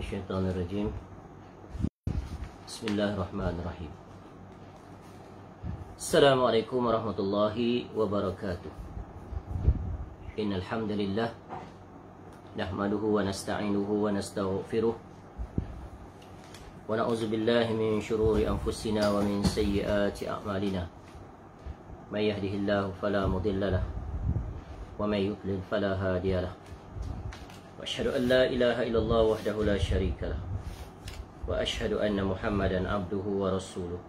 الشيطان الرجيم بسم الله الرحمن الرحيم السلام عليكم ورحمة الله وبركاته إن الحمد لله نحمده ونستعينه ونستغفره ونعوذ بالله من شرور أنفسنا ومن سيئات أعمالنا من يهده الله فلا مضل له ومن يضلل فلا هادي له وأشهد أن لا إله إلا الله وحده لا شريك له وأشهد أن محمدا عبده ورسوله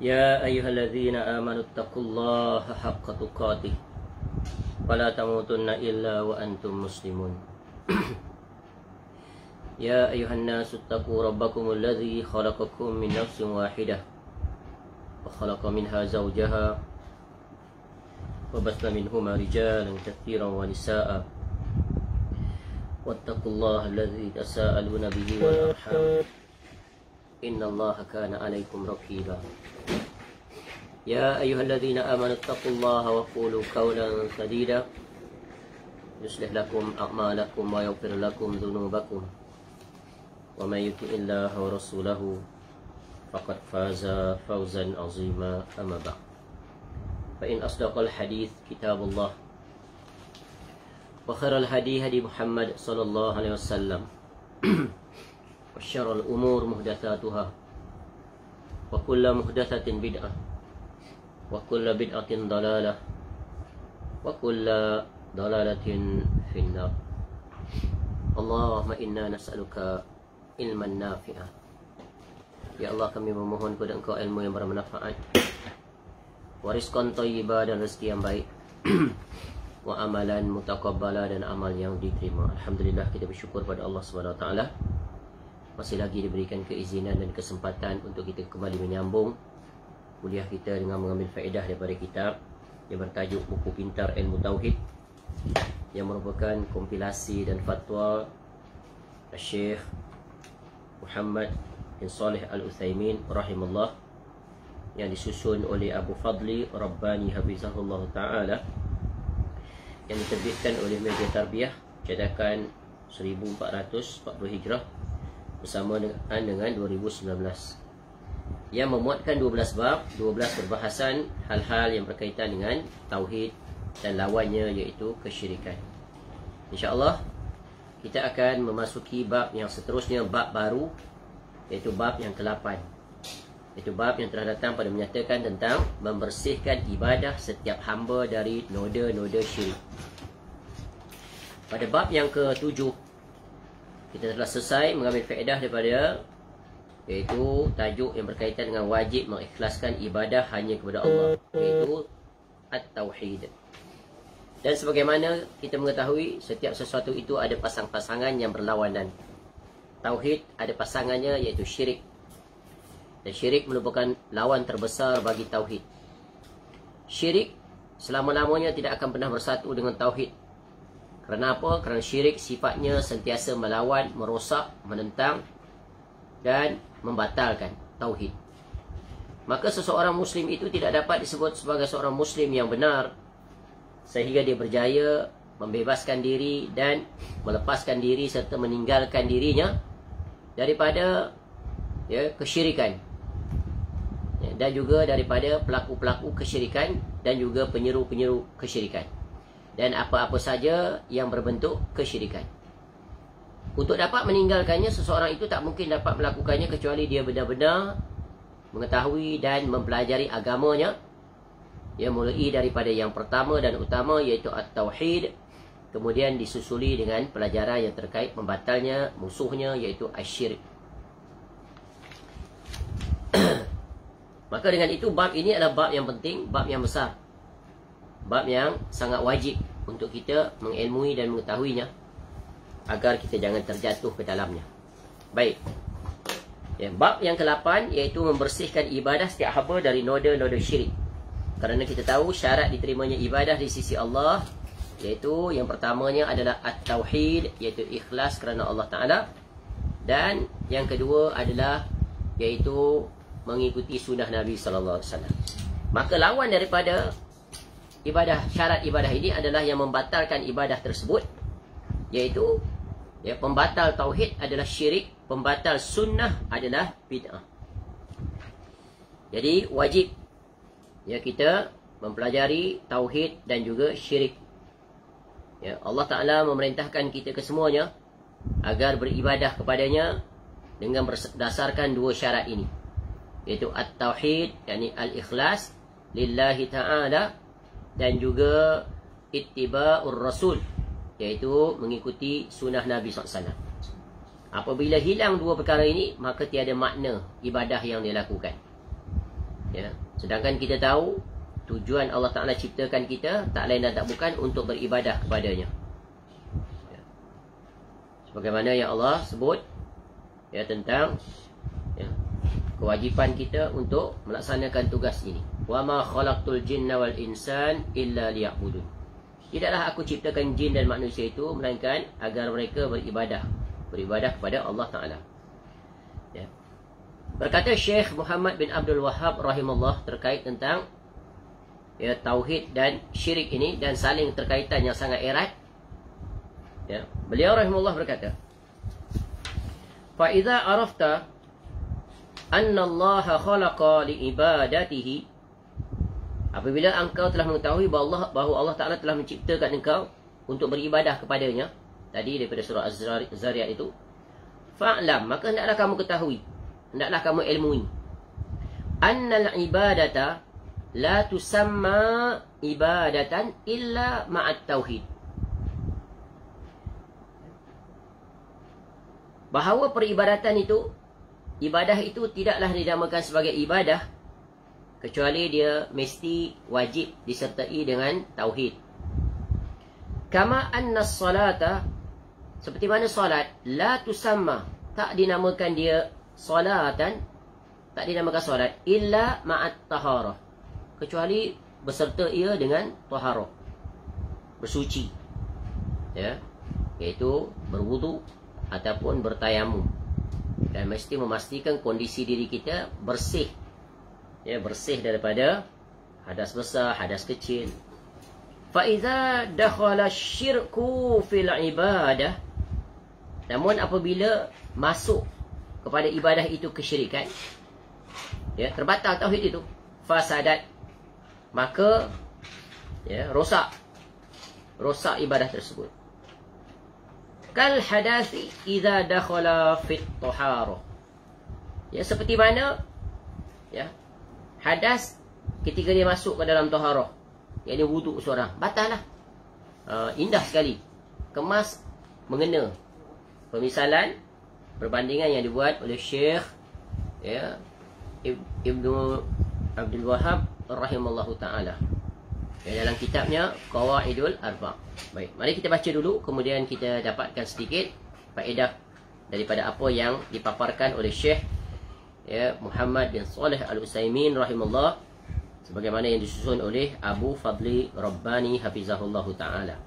يا أيها الذين آمنوا اتقوا الله حق تقاته ولا تموتن إلا وأنتم مسلمون يا أيها الناس اتقوا ربكم الذي خلقكم من نفس واحدة وخلق منها زوجها وبث منهما رجالا كثيرا ونساء واتقوا الله الذي تساءلون به والأرحام إن الله كان عليكم رقيبا يا أيها الذين آمنوا اتقوا الله وقولوا قولا سديدا يصلح لكم أعمالكم ويغفر لكم ذنوبكم ومن يطع الله ورسوله فقد فاز فوزا عظيما أما بعد فإن أصدق الحديث كتاب الله وخير الهدي هدي محمد صلى الله عليه وسلم وشر الأمور محدثاتها وكل محدثة بدعة وكل بدعة ضلالة وكل ضلالة في النار اللهم إنا نسألك علما نافعا. Ya Allah, kami memohon kepada Engkau ilmu yang bermanfaat, warizqan thayyibah dan rezeki yang baik, wa amalan mutaqabbala dan amal yang diterima. Alhamdulillah, kita bersyukur pada Allah Subhanahu Wa Taala masih lagi diberikan keizinan dan kesempatan untuk kita kembali menyambung kuliah kita dengan mengambil faedah daripada kitab yang bertajuk Buku Pintar Ilmu Tauhid, yang merupakan kompilasi dan fatwa Syekh Muhammad bin Salih Al-Utsaimin rahimahullah, yang disusun oleh Abu Fadli Rabbani Hafizahullah Ta'ala, yang diterbitkan oleh Media Tarbiyah cetakan 1440 Hijrah bersama dengan 2019, yang memuatkan 12 bab, 12 perbahasan hal-hal yang berkaitan dengan tauhid dan lawannya, iaitu kesyirikan. InsyaAllah kita akan memasuki bab yang seterusnya, bab baru, iaitu bab yang ke-8. Itu bab yang telah datang pada menyatakan tentang membersihkan ibadah setiap hamba dari noda-noda syirik. Pada bab yang ke-7 kita telah selesai mengambil faedah daripada, iaitu tajuk yang berkaitan dengan wajib mengikhlaskan ibadah hanya kepada Allah, iaitu At-Tauhid. Dan sebagaimana kita mengetahui, setiap sesuatu itu ada pasang-pasangan yang berlawanan. Tauhid ada pasangannya, iaitu syirik. Dan syirik merupakan lawan terbesar bagi tauhid. Syirik selama-lamanya tidak akan pernah bersatu dengan tauhid. Kerana apa? Kerana syirik sifatnya sentiasa melawan, merosak, menentang dan membatalkan tauhid. Maka seseorang muslim itu tidak dapat disebut sebagai seorang muslim yang benar sehingga dia berjaya membebaskan diri dan melepaskan diri serta meninggalkan dirinya daripada kesyirikan, dan juga daripada pelaku-pelaku kesyirikan dan juga penyeru-penyeru kesyirikan dan apa-apa saja yang berbentuk kesyirikan. Untuk dapat meninggalkannya, seseorang itu tak mungkin dapat melakukannya kecuali dia benar-benar mengetahui dan mempelajari agamanya, mulai daripada yang pertama dan utama, iaitu At-Tauhid, kemudian disusuli dengan pelajaran yang terkait membatalnya, musuhnya, iaitu Asyirik. Maka dengan itu bab ini adalah bab yang penting, bab yang besar, bab yang sangat wajib untuk kita mengilmui dan mengetahuinya agar kita jangan terjatuh ke dalamnya. Baik, bab yang ke-8 iaitu membersihkan ibadah setiap hamba dari noda-noda syirik. Kerana kita tahu syarat diterimanya ibadah di sisi Allah, iaitu yang pertamanya adalah At-Tauhid, iaitu ikhlas kerana Allah Ta'ala. Dan yang kedua adalah iaitu mengikuti sunnah Nabi SAW. Maka lawan daripada ibadah, syarat ibadah ini adalah yang membatalkan ibadah tersebut, iaitu Ya, pembatal tauhid adalah syirik, pembatal sunnah adalah bid'ah. Jadi wajib ya kita mempelajari tauhid dan juga syirik. Ya, Allah Ta'ala memerintahkan kita kesemuanya agar beribadah kepadanya dengan berdasarkan dua syarat ini, iaitu at-tauhid, yakni al-ikhlas lillahi ta'ala, dan juga ittiba'ur rasul, iaitu mengikuti sunnah Nabi SAW. Apabila hilang dua perkara ini, maka tiada makna ibadah yang dilakukan. Ya, sedangkan kita tahu tujuan Allah Ta'ala ciptakan kita tak lain dan tak bukan untuk beribadah kepadanya. Ya. Sebagaimana yang Allah sebut ya tentang ya, kewajipan kita untuk melaksanakan tugas ini. Wa ma khalaqtul jinna wal insan illa liya'budun. Tidaklah aku ciptakan jin dan manusia itu melainkan agar mereka beribadah kepada Allah Ta'ala. Ya. Berkata Syekh Muhammad bin Abdul Wahhab rahimahullah terkait tentang ya, tauhid dan syirik ini dan saling terkaitan yang sangat erat. Ya. Beliau rahimahullah berkata, fa idza arafta anna Allah khalaqa li ibadatihi, apabila engkau telah mengetahui bahawa Allah Ta'ala telah menciptakan engkau untuk beribadah kepadanya, tadi daripada surah Az-Zariyat itu, fa'lam, maka hendaklah kamu ketahui, hendaklah kamu ilmui, annal ibadata la tusamma ibadatan illa ma'at tauhid, bahawa peribadatan itu, ibadah itu tidaklah dinamakan sebagai ibadah kecuali dia mesti wajib disertai dengan tauhid. Kama anna salata, seperti mana salat, la tusamma, tak dinamakan dia salatan, tak dinamakan salat illa ma'at taharah, kecuali beserta ia dengan taharah, bersuci, ya, iaitu berwudu ataupun bertayamum, dan mesti memastikan kondisi diri kita bersih, ya, bersih daripada hadas besar, hadas kecil. Fa idza dakhala syirku fil ibadah, namun apabila masuk kepada ibadah itu kesyirikan, ya, terbatal tauhid itu, fasadat, maka ya, rosak ibadah tersebut. Kal hadathi idza dakhala fit taharah, ya, seperti mana ya, hadas ketika dia masuk ke dalam taharah, yakni wuduk seorang, batal lah. Indah sekali, kemas mengena pemisalan, perbandingan yang dibuat oleh Syekh ya, Ibnu Abdul Wahhab rahimallahu ta'ala, ya, dalam kitabnya Qawaidul Arba'. Baik, mari kita baca dulu, kemudian kita dapatkan sedikit faedah daripada apa yang dipaparkan oleh Syekh ya, Muhammad bin Salih Al-Utsaimin rahimahullah, sebagaimana yang disusun oleh Abu Fadli Rabbani hafizahullahu ta'ala.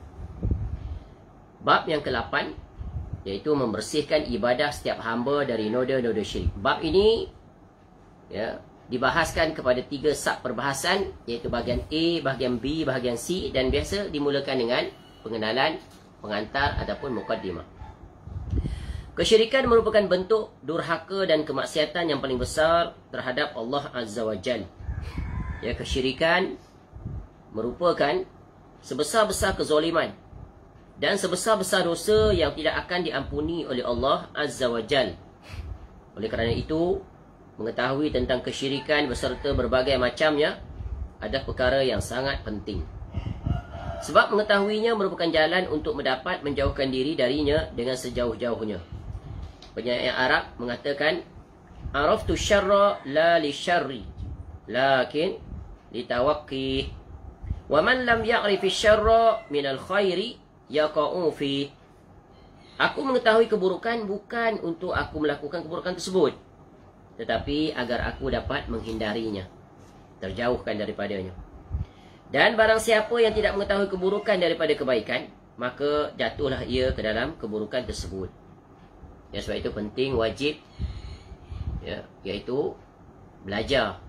Bab yang ke-8, iaitu membersihkan ibadah setiap hamba dari noda-noda syirik. Bab ini ya, dibahaskan kepada 3 sub perbahasan, iaitu bahagian A, bahagian B, bahagian C, dan biasa dimulakan dengan pengenalan, pengantar ataupun muqaddimah. Kesyirikan merupakan bentuk durhaka dan kemaksiatan yang paling besar terhadap Allah Azza wa Jal. Ya, kesyirikan merupakan sebesar-besar kezaliman dan sebesar-besar dosa yang tidak akan diampuni oleh Allah Azza wa Jal. Oleh kerana itu, mengetahui tentang kesyirikan beserta berbagai macamnya adalah perkara yang sangat penting. Sebab mengetahuinya merupakan jalan untuk menjauhkan diri darinya dengan sejauh-jauhnya. Penyair Arab mengatakan, araftu syarra la li syarri, lakin li tawaqqi. Wa man lam ya'rifi syarra minal khairi yaqa'u fi. Aku mengetahui keburukan bukan untuk aku melakukan keburukan tersebut, tetapi agar aku dapat menghindarinya, terjauhkan daripadanya. Dan barang siapa yang tidak mengetahui keburukan daripada kebaikan, maka jatuhlah ia ke dalam keburukan tersebut. Ya, sebab itu penting, wajib ya, iaitu belajar.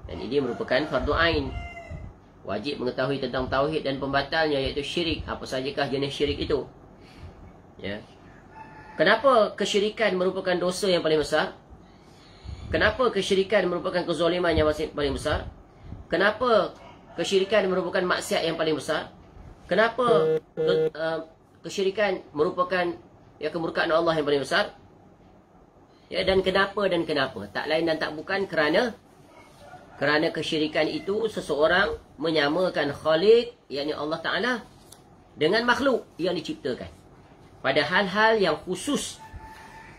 Dan ini merupakan fardu ain. Wajib mengetahui tentang tauhid dan pembatalnya, iaitu syirik. Apa sajakah jenis syirik itu? Ya. Kenapa kesyirikan merupakan dosa yang paling besar? Kenapa kesyirikan merupakan kezaliman yang paling besar? Kenapa kesyirikan merupakan maksiat yang paling besar? Kenapa kesyirikan merupakan kemurkaan Allah yang paling besar? Dan kenapa? Tak lain dan tak bukan kerana kesyirikan itu seseorang menyamakan Khaliq, yakni Allah Ta'ala, dengan makhluk yang diciptakan pada hal-hal yang khusus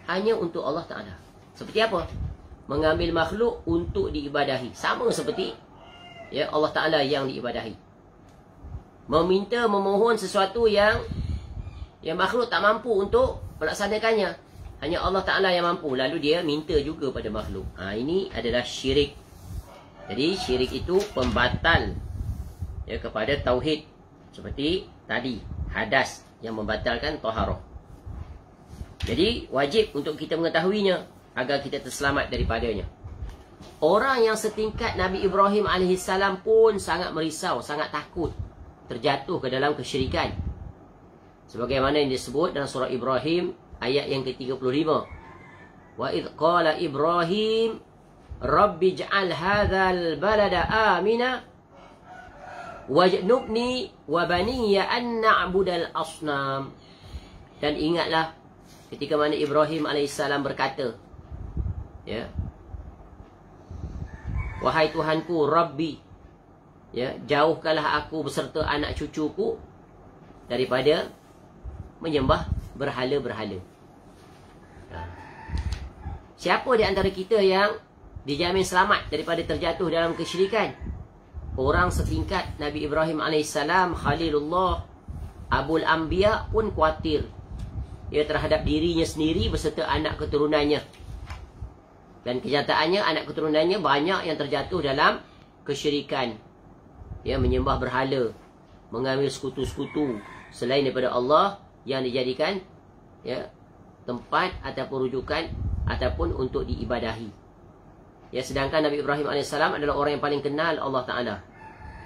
hanya untuk Allah Ta'ala. Seperti apa? Mengambil makhluk untuk diibadahi. Sama seperti Allah Ta'ala yang diibadahi. Memohon sesuatu yang makhluk tak mampu untuk melaksanakannya. Hanya Allah Ta'ala yang mampu. Lalu dia minta juga pada makhluk. Ini adalah syirik. Jadi syirik itu pembatal kepada tauhid. Seperti tadi, hadas yang membatalkan taharah. Jadi wajib untuk kita mengetahuinya agar kita terselamat daripadanya. Orang yang setingkat Nabi Ibrahim AS pun sangat merisau, sangat takut terjatuh ke dalam kesyirikan. Sebagaimana yang disebut dalam surah Ibrahim ayat yang ke-35. Wa idh qala Ibrahim Rabbi ij'al hadzal balada amina wajnubni wa baniya an na'budal asnam. Dan ingatlah ketika mana Ibrahim AS berkata, wahai Tuhanku, Rabbi, jauhkanlah aku beserta anak cucuku daripada menyembah berhala-berhala. Siapa di antara kita yang dijamin selamat daripada terjatuh dalam kesyirikan? Orang setingkat Nabi Ibrahim AS, Khalilullah, Abul Anbiya pun khawatir terhadap dirinya sendiri beserta anak keturunannya. Dan kenyataannya anak keturunannya banyak yang terjatuh dalam kesyirikan. Menyembah berhala, mengambil sekutu-sekutu selain daripada Allah yang dijadikan tempat ataupun rujukan ataupun untuk diibadahi. Sedangkan Nabi Ibrahim AS adalah orang yang paling kenal Allah Ta'ala,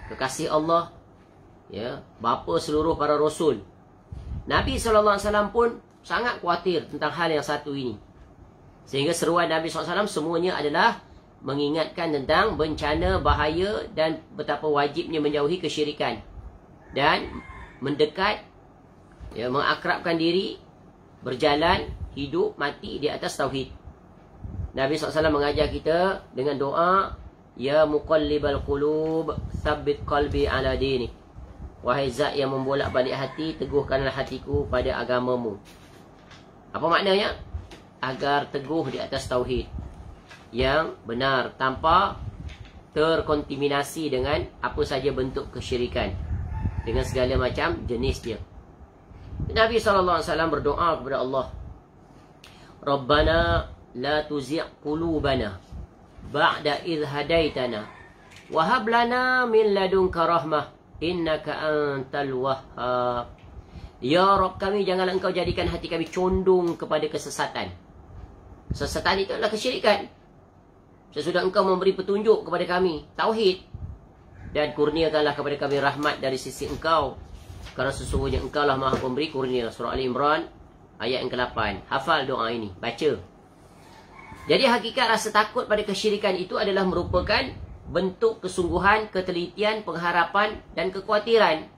kekasih Allah, bapa seluruh para rasul. Nabi SAW pun sangat khawatir tentang hal yang satu ini. Sehingga seruan Nabi SAW semuanya adalah mengingatkan tentang bencana, bahaya dan betapa wajibnya menjauhi kesyirikan. Dan mendekat, mengakrabkan diri, berjalan, hidup, mati di atas tauhid. Nabi SAW mengajar kita dengan doa, Ya muqallibal qulub, tsabbit qalbi ala dini. Wahai zat yang membolak-balik hati, teguhkanlah hatiku pada agamamu. Apa maknanya? Agar teguh di atas tauhid yang benar, tanpa terkontaminasi dengan apa saja bentuk kesyirikan, dengan segala macam jenisnya. Nabi SAW berdoa kepada Allah, Rabbana la tuzi' qulubana ba'da idh hadaitana wa hab lana min ladunka rahmah innaka antal wahhab. Ya Rabb kami, janganlah engkau jadikan hati kami condong kepada kesesatan. Kesesatan itu adalah kesyirikan. Sesudah engkau memberi petunjuk kepada kami tauhid, dan kurniakanlah kepada kami rahmat dari sisi engkau, kerana sesungguhnya engkau lah maha pemberi kurnia. Surah Ali Imran ayat yang ke-8. Hafal doa ini, baca. Jadi hakikat rasa takut pada kesyirikan itu adalah merupakan bentuk kesungguhan, ketelitian, pengharapan dan kekhawatiran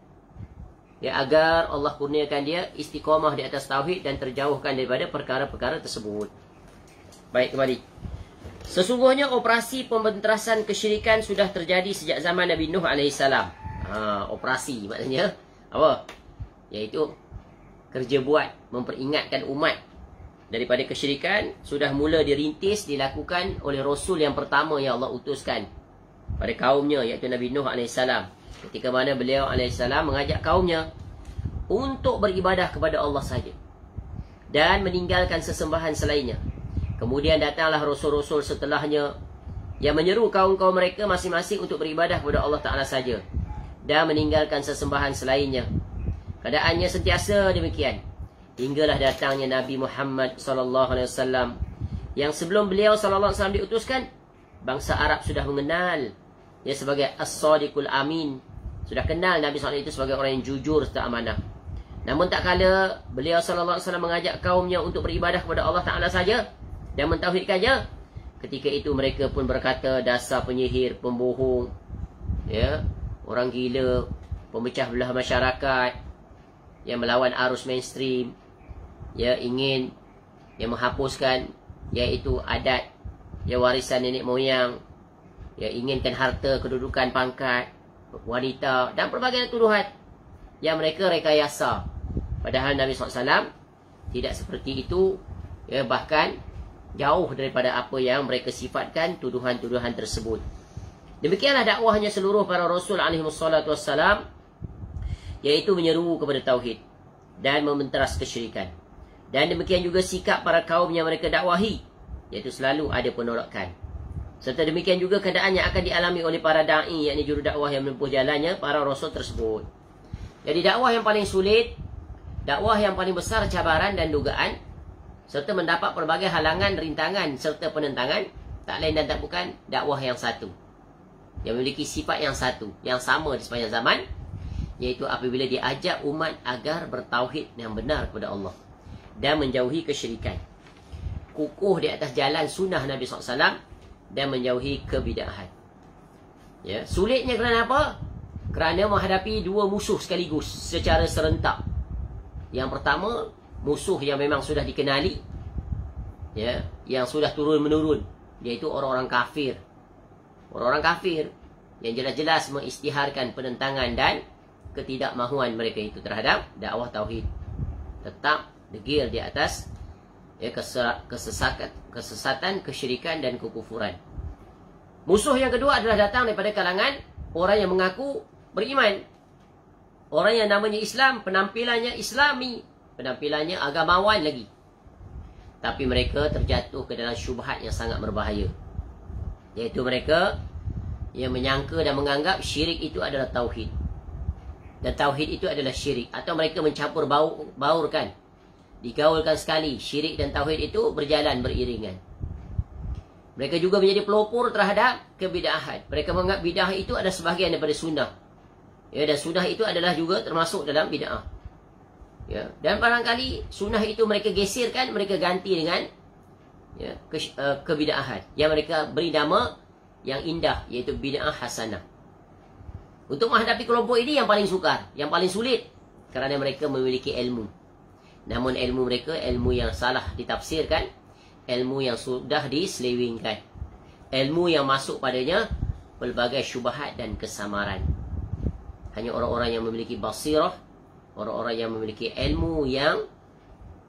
agar Allah kurniakan dia istiqamah di atas tauhid dan terjauhkan daripada perkara-perkara tersebut. Baik, kembali. Sesungguhnya operasi pembenterasan kesyirikan sudah terjadi sejak zaman Nabi Nuh AS. Operasi maknanya apa? Iaitu kerja buat, memperingatkan umat daripada kesyirikan sudah mula dirintis, dilakukan oleh Rasul yang pertama yang Allah utuskan pada kaumnya, iaitu Nabi Nuh AS. Ketika mana beliau AS mengajak kaumnya untuk beribadah kepada Allah saja dan meninggalkan sesembahan selainnya. Kemudian datanglah Rasul-Rasul setelahnya yang menyeru kaum-kaum mereka masing-masing untuk beribadah kepada Allah Ta'ala saja dan meninggalkan sesembahan selainnya. Keadaannya sentiasa demikian hinggalah datangnya Nabi Muhammad SAW, yang sebelum beliau SAW diutuskan, bangsa Arab sudah mengenal dia sebagai As-Sadiqul Amin. Sudah kenal Nabi SAW itu sebagai orang yang jujur serta amanah. Namun tak kala beliau sallallahu alaihi wasallam mengajak kaumnya untuk beribadah kepada Allah Ta'ala saja dan mentauhidkannya, ketika itu mereka pun berkata, dasar penyihir, pembohong, ya, orang gila, pemecah belah masyarakat, yang melawan arus mainstream, ya, ingin yang menghapuskan iaitu adat, ya, warisan nenek moyang, ya, inginkan harta, kedudukan, pangkat, wanita dan pelbagai tuduhan yang mereka rekayasa. Padahal Nabi SAW tidak seperti itu, ya, bahkan jauh daripada apa yang mereka sifatkan tuduhan-tuduhan tersebut. Demikianlah dakwahnya seluruh para Rasul alaihi wassalatu wassalam, iaitu menyeru kepada tauhid dan mementeras kesyirikan. Dan demikian juga sikap para kaum yang mereka dakwahi, iaitu selalu ada penolakan. Serta demikian juga keadaan yang akan dialami oleh para da'i, yakni juru dakwah yang menempuh jalannya para Rasul tersebut. Jadi dakwah yang paling sulit, dakwah yang paling besar cabaran dan dugaan, serta mendapat pelbagai halangan, rintangan serta penentangan, tak lain dan tak bukan dakwah yang satu, yang memiliki sifat yang satu, yang sama di sepanjang zaman, iaitu apabila diajak umat agar bertauhid yang benar kepada Allah dan menjauhi kesyirikan, kukuh di atas jalan sunnah Nabi SAW dan menjauhi kebid'ahan. Ya, sulitnya kerana apa? Kerana menghadapi dua musuh sekaligus secara serentak. Yang pertama, musuh yang memang sudah dikenali, ya, yang sudah turun-menurun, iaitu orang-orang kafir. Orang-orang kafir yang jelas-jelas mengisytiharkan penentangan dan ketidakmahuan mereka itu terhadap dakwah tauhid. Tetap degil di atas, ya, kesesatan, kesyirikan dan kekufuran. Musuh yang kedua adalah datang daripada kalangan orang yang mengaku beriman. Orang yang namanya Islam, penampilannya Islami, penampilannya agamawan lagi, tapi mereka terjatuh ke dalam syubhat yang sangat berbahaya, iaitu mereka yang menyangka dan menganggap syirik itu adalah tauhid, dan tauhid itu adalah syirik, atau mereka mencampur baurkan, digaulkan sekali. Syirik dan tauhid itu berjalan beriringan. Mereka juga menjadi pelopor terhadap kebid'ahan. Mereka menganggap bid'ah itu adalah sebahagian daripada sunnah, ya, dan sunnah itu adalah juga termasuk dalam bid'ah, ya. Dan barangkali sunnah itu mereka geserkan, mereka ganti dengan, ya, kebid'ahan yang mereka beri nama yang indah, iaitu bid'ah hasanah. Untuk menghadapi kelompok ini yang paling sukar, yang paling sulit, kerana mereka memiliki ilmu. Namun ilmu mereka ilmu yang salah ditafsirkan, ilmu yang sudah diselewengkan, ilmu yang masuk padanya pelbagai syubhat dan kesamaran. Hanya orang-orang yang memiliki basirah, orang-orang yang memiliki ilmu yang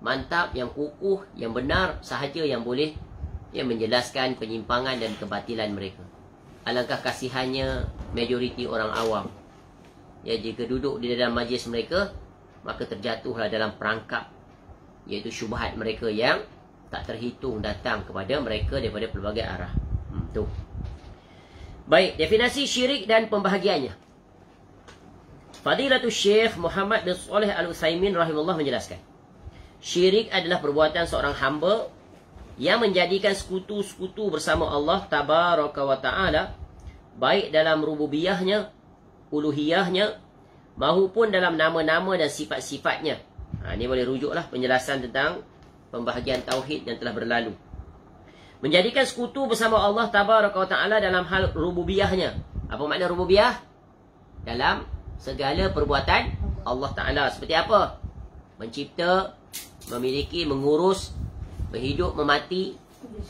mantap, yang kukuh, yang benar sahaja yang boleh, yang menjelaskan penyimpangan dan kebatilan mereka. Alangkah kasihannya majoriti orang awam, ya, jika duduk di dalam majlis mereka, maka terjatuhlah dalam perangkap, iaitu syubhat mereka yang tak terhitung datang kepada mereka daripada pelbagai arah. Tu. Baik, definisi syirik dan pembahagiannya. Fadilatul Syekh Muhammad bin Shalih Al-Utsaimin rahimahullah menjelaskan, syirik adalah perbuatan seorang hamba yang menjadikan sekutu-sekutu bersama Allah Tabaraka wa Ta'ala, baik dalam rububiyahnya, uluhiyahnya, maupun dalam nama-nama dan sifat-sifatnya. Ini boleh rujuklah penjelasan tentang pembahagian tauhid yang telah berlalu. Menjadikan sekutu bersama Allah Tabaraka wa Ta'ala dalam hal rububiyahnya. Apa makna rububiyah? Dalam segala perbuatan Allah Ta'ala. Seperti apa? Mencipta, memiliki, mengurus, berhidup, memati,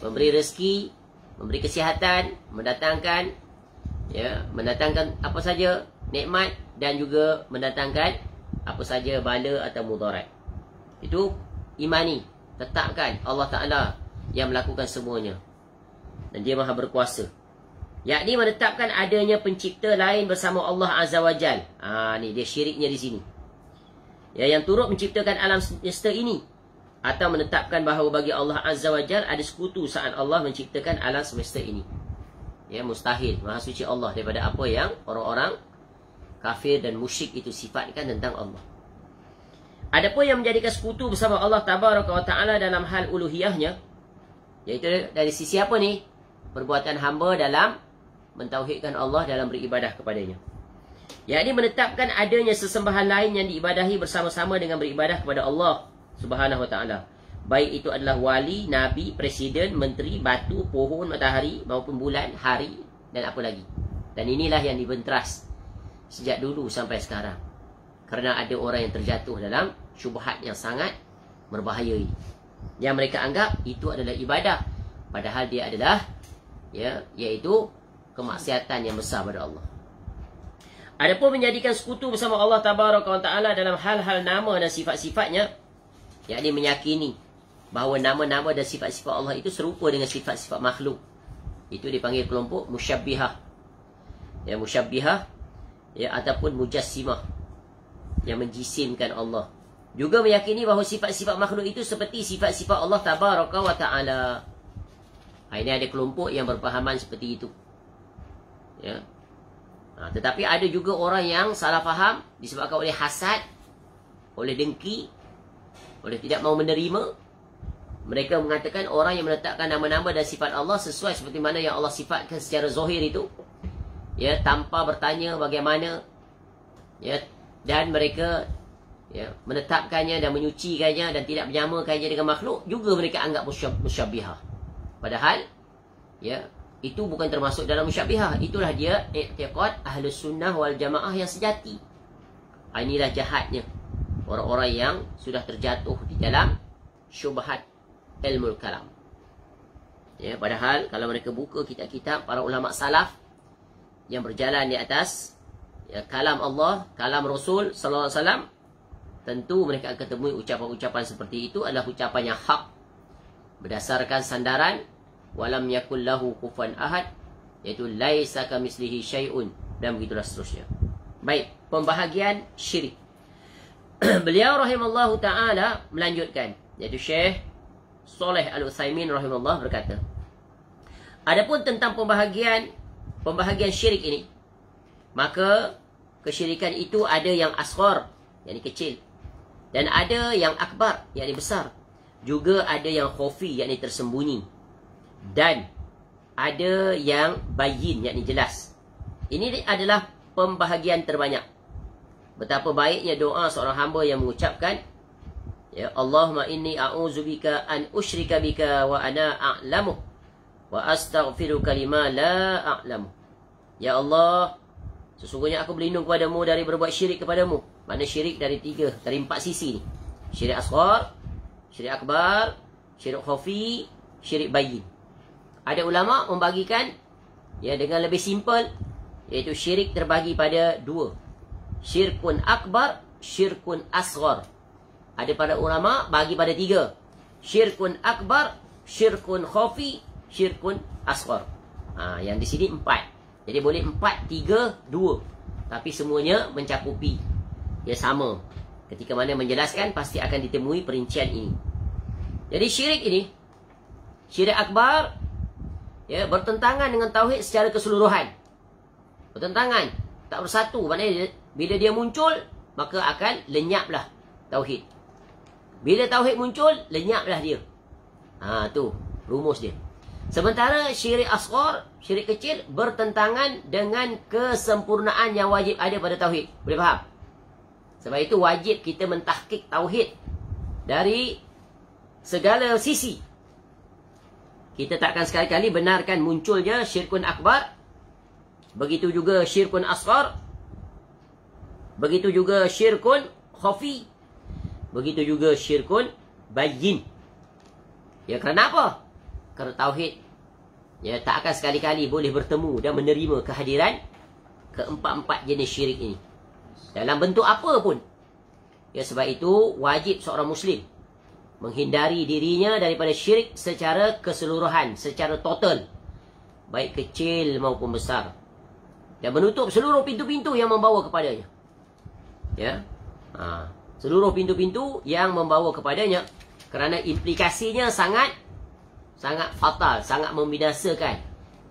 memberi rezeki, memberi kesihatan, mendatangkan, ya, mendatangkan apa saja nikmat, dan juga mendatangkan apa saja bala atau mudarat. Itu imani, tetapkan Allah Ta'ala yang melakukan semuanya, dan dia maha berkuasa, yakni menetapkan adanya pencipta lain bersama Allah Azza wa Jal. Ni dia syiriknya di sini, ya, yang turut menciptakan alam semesta ini, atau menetapkan bahawa bagi Allah Azza wa Jal ada sekutu saat Allah menciptakan alam semesta ini. Ya, mustahil, maha suci Allah daripada apa yang orang-orang kafir dan musyrik itu sifatkan tentang Allah. Adapun yang menjadikan sekutu bersama Allah Tabaraka wa Ta'ala dalam hal uluhiyahnya, iaitu dari sisi apa ni? Perbuatan hamba dalam mentauhidkan Allah, dalam beribadah kepadanya. yakni menetapkan adanya sesembahan lain yang diibadahi bersama-sama dengan beribadah kepada Allah Subhanahu wa taala. Baik itu adalah wali, nabi, presiden, menteri, batu, pohon, matahari maupun bulan, hari dan apa lagi. Dan inilah yang dibenteras sejak dulu sampai sekarang. Kerana ada orang yang terjatuh dalam syubhat yang sangat berbahaya ini. Yang mereka anggap itu adalah ibadah, padahal dia adalah iaitu kemaksiatan yang besar pada Allah. Adapun menjadikan sekutu bersama Allah Tabaraka wa Taala dalam hal-hal nama dan sifat-sifatnya, yakni meyakini bahawa nama-nama dan sifat-sifat Allah itu serupa dengan sifat-sifat makhluk, itu dipanggil kelompok musyabbihah. Musyabbihah ataupun mujassimah, yang menjisimkan Allah. Juga meyakini bahawa sifat-sifat makhluk itu seperti sifat-sifat Allah Tabaraka wa Ta'ala. Ini ada kelompok yang berpahaman seperti itu. Tetapi ada juga orang yang salah faham disebabkan oleh hasad, oleh dengki, oleh tidak mahu menerima. Mereka mengatakan orang yang meletakkan nama-nama dan sifat Allah sesuai seperti mana yang Allah sifatkan secara zahir itu, tanpa bertanya bagaimana, dan mereka menetapkannya dan menyucikannya dan tidak menyamakannya dengan makhluk, juga mereka anggap musyabbihah. Padahal itu bukan termasuk dalam musyabbihah. Itulah dia i'tiqad Ahlus Sunnah wal Jamaah yang sejati. Inilah jahatnya orang-orang yang sudah terjatuh di dalam syubhat ilmu kalam. Padahal kalau mereka buka kitab-kitab para ulama salaf yang berjalan di atas kalam Allah, kalam Rasul sallallahu alaihi wasallam, tentu mereka akan temui ucapan-ucapan seperti itu adalah ucapan yang hak berdasarkan sandaran walam yakul lahu kufuwan ahad, iaitu laisa kamislihi syai'un, dan begitulah seterusnya. Baik, pembahagian syirik. Beliau rahimallahu taala melanjutkan, iaitu Syekh Saleh Al-Utsaimin rahimahullah berkata, adapun tentang pembahagian syirik ini, maka kesyirikan itu ada yang asghar, yakni kecil, dan ada yang akbar, yakni besar. Juga ada yang khafi, yakni tersembunyi, dan ada yang bayin, yakni jelas. Ini adalah pembahagian terbanyak. Betapa baiknya doa seorang hamba yang mengucapkan, Allahumma inni a'udzubika an usyrika bika wa ana a'lamu wa astaghfiruka lima la a'lamu. Ya Allah, sesungguhnya aku berlindung kepadamu dari berbuat syirik kepadamu. Mana syirik dari empat sisi ni. Syirik asghar, syirik akbar, syirik khafi, syirik bayin. Ada ulama membagikan dengan lebih simple, iaitu syirik terbagi pada dua. Syirkun akbar, syirkun asghar. Ada pada ulama bagi pada tiga. Syirkun akbar, syirkun khafi, syirkun asghar. Yang di sini 4. Jadi boleh 4, 3, 2. Tapi semuanya mencakupi. Sama. Ketika mana menjelaskan pasti akan ditemui perincian ini. Jadi syirik ini, syirik akbar, bertentangan dengan tauhid secara keseluruhan. Bertentangan, tak bersatu. Maknanya bila dia muncul, maka akan lenyaplah tauhid. Bila tauhid muncul, lenyaplah dia. Tu rumus dia. Sementara syirik asghar, syirik kecil, bertentangan dengan kesempurnaan yang wajib ada pada tauhid. Boleh faham? Sebab itu wajib kita mentahqiq tauhid dari segala sisi. Kita takkan sekali-kali benarkan munculnya syirkun akbar, begitu juga syirkun asghar, begitu juga syirkun khafi, begitu juga syirkun bayin. Kerana apa? Kerana tauhid tak akan sekali-kali boleh bertemu dan menerima kehadiran keempat-empat jenis syirik ini dalam bentuk apa pun. Sebab itu wajib seorang Muslim menghindari dirinya daripada syirik secara keseluruhan, secara total, baik kecil maupun besar, dan menutup seluruh pintu-pintu yang membawa kepadanya. Seluruh pintu-pintu yang membawa kepadanya, kerana implikasinya sangat fatal, sangat membinasakan,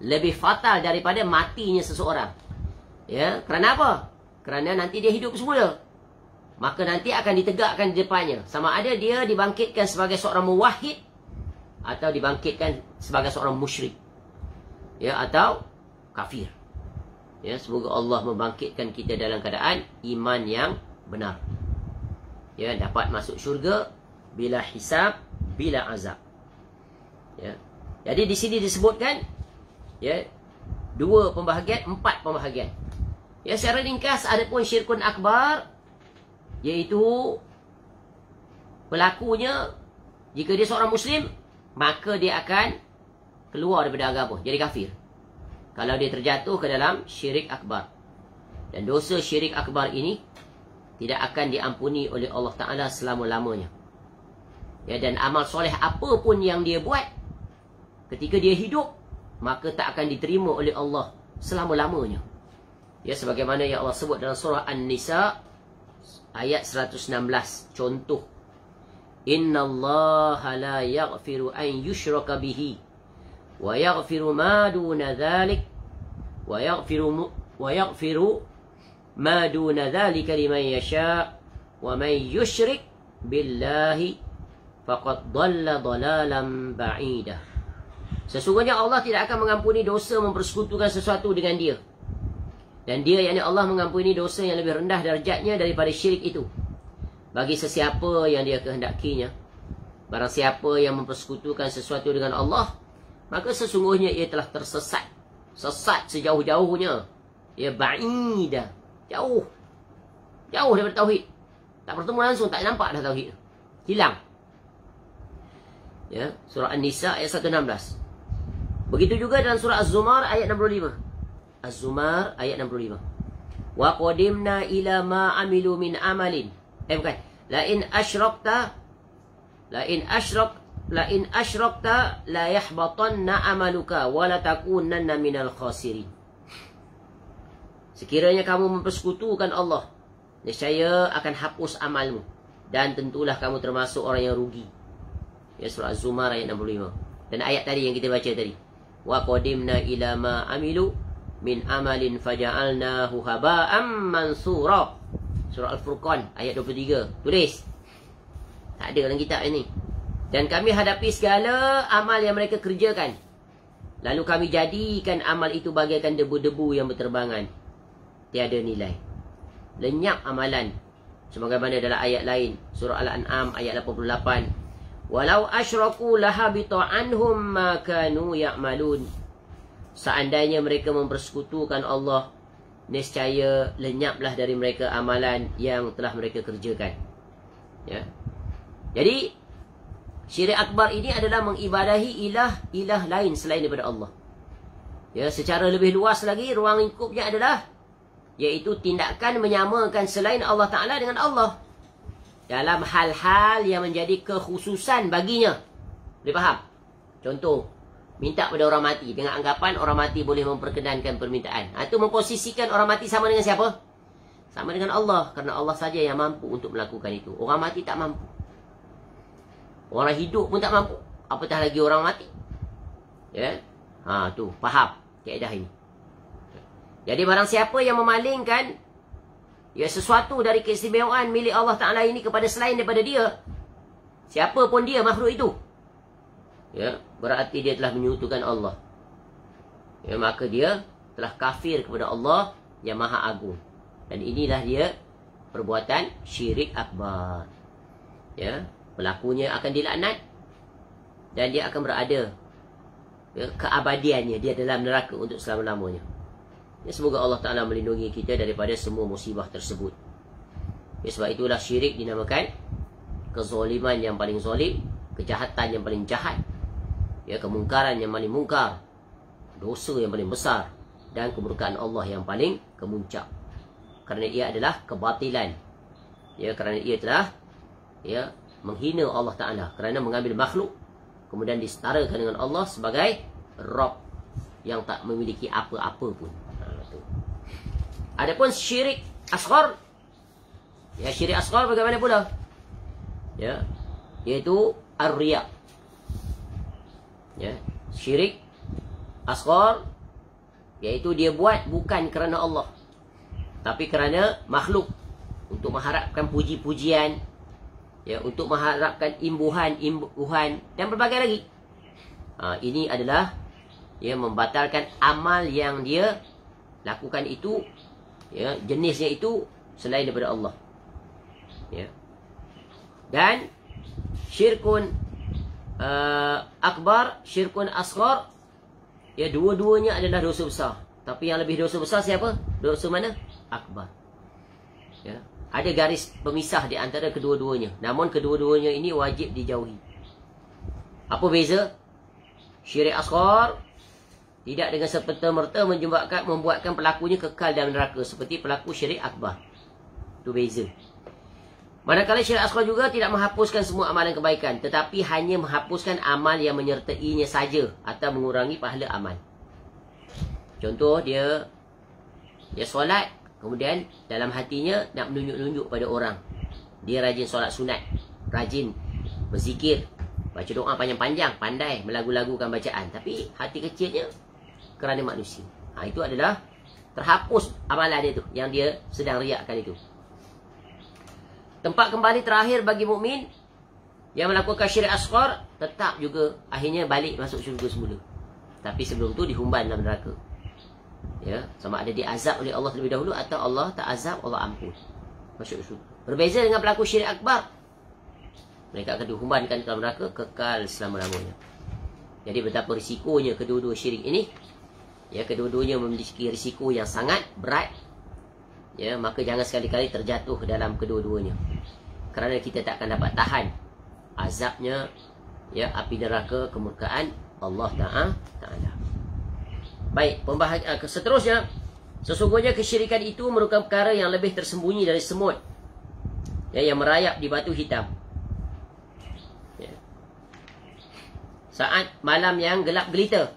lebih fatal daripada matinya seseorang. Kerana apa? Kerana nanti dia hidup semula, maka nanti akan ditegakkan di depannya, sama ada dia dibangkitkan sebagai seorang muwahhid atau dibangkitkan sebagai seorang musyrik, atau kafir. Ya, semoga Allah membangkitkan kita dalam keadaan iman yang benar. Ya, dapat masuk syurga bila hisab, bila azab. Ya. Jadi di sini disebutkan ya 2 pembahagian, 4 pembahagian. Ya, secara ringkas adapun syirkun akbar iaitu pelakunya jika dia seorang muslim maka dia akan keluar daripada agama, jadi kafir. Kalau dia terjatuh ke dalam syirik akbar. Dan dosa syirik akbar ini tidak akan diampuni oleh Allah Ta'ala selama-lamanya. Ya, dan amal soleh apa pun yang dia buat ketika dia hidup, maka tak akan diterima oleh Allah selama-lamanya. Ya, sebagaimana yang Allah sebut dalam surah An-Nisa ayat 116. Contoh, Inna Allah la yaghfiru an yushraka bihi wa yaghfiru ma duna dhalik wa yaghfiru ma duna dhalika liman yasha wa man yushrik billahi faqad dhalla dhalalan ba'idah. Sesungguhnya Allah tidak akan mengampuni dosa mempersekutukan sesuatu dengan dia. Dan dia, yakni Allah, mengampuni dosa yang lebih rendah darjatnya daripada syirik itu bagi sesiapa yang dia kehendakinya. Barang siapa yang mempersekutukan sesuatu dengan Allah, maka sesungguhnya ia telah tersesat. Sesat sejauh-jauhnya. Ia ba'idah. Jauh. Jauh daripada tauhid. Tak bertemu langsung, tak nampak dah tauhid. Hilang. Ya, surah An-Nisa ayat 116. Begitu juga dalam surah Az-Zumar ayat 65. Az-Zumar ayat 65. Wa qadimna ila ma amilu min amalin. Bukan. La in asyrakta la yahbatanna amaluka wa la takunanna minal khasirin. Sekiranya kamu mempersekutukan Allah, nescaya akan hapus amalmu dan tentulah kamu termasuk orang yang rugi. Ya, surah Az-Zumar ayat 65. Dan ayat tadi yang kita baca tadi. Wa qadimna ila ma amilu min amalin faja'alnahu haba'am mansura. Surah Al-Furqan ayat 23. Tulis. Tak ada dalam kitab ini. Dan kami hadapi segala amal yang mereka kerjakan. Lalu kami jadikan amal itu bagaikan debu-debu yang berterbangan. Tiada nilai. Lenyap amalan. Sebagaimana dalam ayat lain. Surah Al-An'am ayat 88. Walau asyraku lahabita anhum ma kanu ya'malun. Seandainya mereka mempersekutukan Allah, nescaya lenyaplah dari mereka amalan yang telah mereka kerjakan. Ya. Jadi syirik akbar ini adalah mengibadahi ilah lain selain daripada Allah. Ya, secara lebih luas lagi ruang lingkupnya adalah iaitu tindakan menyamakan selain Allah Ta'ala dengan Allah dalam hal-hal yang menjadi kekhususan baginya. Boleh faham? Contoh, minta pada orang mati dengan anggapan orang mati boleh memperkenankan permintaan. Itu memposisikan orang mati sama dengan siapa? Sama dengan Allah. Kerana Allah saja yang mampu untuk melakukan itu. Orang mati tak mampu. Orang hidup pun tak mampu. Apatah lagi orang mati. Ya, tu faham kaedah ini. Jadi barang siapa yang memalingkan ya sesuatu dari keistimewaan milik Allah Ta'ala ini kepada selain daripada dia, siapa pun dia makhluk itu, ya, berarti dia telah menyekutukan Allah. Ya, maka dia telah kafir kepada Allah yang Maha Agung. Dan inilah dia perbuatan syirik akbar. Ya, pelakunya akan dilaknat dan dia akan berada, ya, keabadiannya dia dalam neraka untuk selama-lamanya. Ya, semoga Allah Ta'ala melindungi kita daripada semua musibah tersebut. Ya, sebab itulah syirik dinamakan kezaliman yang paling zalim, kejahatan yang paling jahat, ya, kemungkaran yang paling mungkar, dosa yang paling besar, dan kemurkaan Allah yang paling kemuncak. Kerana ia adalah kebatilan. Ya, kerana ia telah, ya, menghina Allah Ta'ala, kerana mengambil makhluk kemudian disetarakan dengan Allah sebagai Rabb yang tak memiliki apa-apa pun. Adapun syirik asghar, ya, syirik asghar bagaimana pula? Ya, iaitu ar-riya. Ya, syirik asghar iaitu dia buat bukan kerana Allah, tapi kerana makhluk, untuk mengharapkan puji-pujian, ya, untuk mengharapkan imbuhan dan berbagai lagi. Ini adalah, ya, membatalkan amal yang dia lakukan itu, ya, jenisnya itu selain daripada Allah. Ya. Dan syirkun akbar, syirkun asghar, ya, dua-duanya adalah dosa besar. Tapi yang lebih dosa besar siapa? Dosa mana? Akbar. Ya. Ada garis pemisah di antara kedua-duanya. Namun kedua-duanya ini wajib dijauhi. Apa beza? Syirik asghar tidak dengan serta-merta membuatkan pelakunya kekal dalam neraka seperti pelaku syirik akbar. Itu beza. Manakala syirik asghar juga tidak menghapuskan semua amalan kebaikan, tetapi hanya menghapuskan amal yang menyertainya saja atau mengurangi pahala amal. Contoh, dia solat, kemudian dalam hatinya nak menunjuk-nunjuk pada orang. Dia rajin solat sunat, rajin berzikir, baca doa panjang-panjang, pandai melagu-lagukan bacaan, tapi hati kecilnya kerana manusia. Itu adalah terhapus amalan dia tu, yang dia sedang riakkan itu. Tempat kembali terakhir bagi mukmin yang melakukan syirik asghar tetap juga akhirnya balik masuk syurga semula. Tapi sebelum tu dihumban dalam neraka. Ya, sama ada diazab oleh Allah terlebih dahulu atau Allah tak azab, Allah ampun. Masuk syurga. Berbeza dengan pelaku syirik akbar. Mereka akan dihumbankan dalam neraka kekal selama-lamanya. Jadi betapa risikonya kedua-dua syirik ini. Ya, kedua-duanya memiliki risiko yang sangat berat. Ya, maka jangan sekali-kali terjatuh dalam kedua-duanya. Kerana kita tak akan dapat tahan azabnya, ya, api neraka kemurkaan Allah Ta'ala. Baik, seterusnya, sesungguhnya kesyirikan itu merupakan perkara yang lebih tersembunyi dari semut, ya, yang merayap di batu hitam. Ya. Saat malam yang gelap gelita,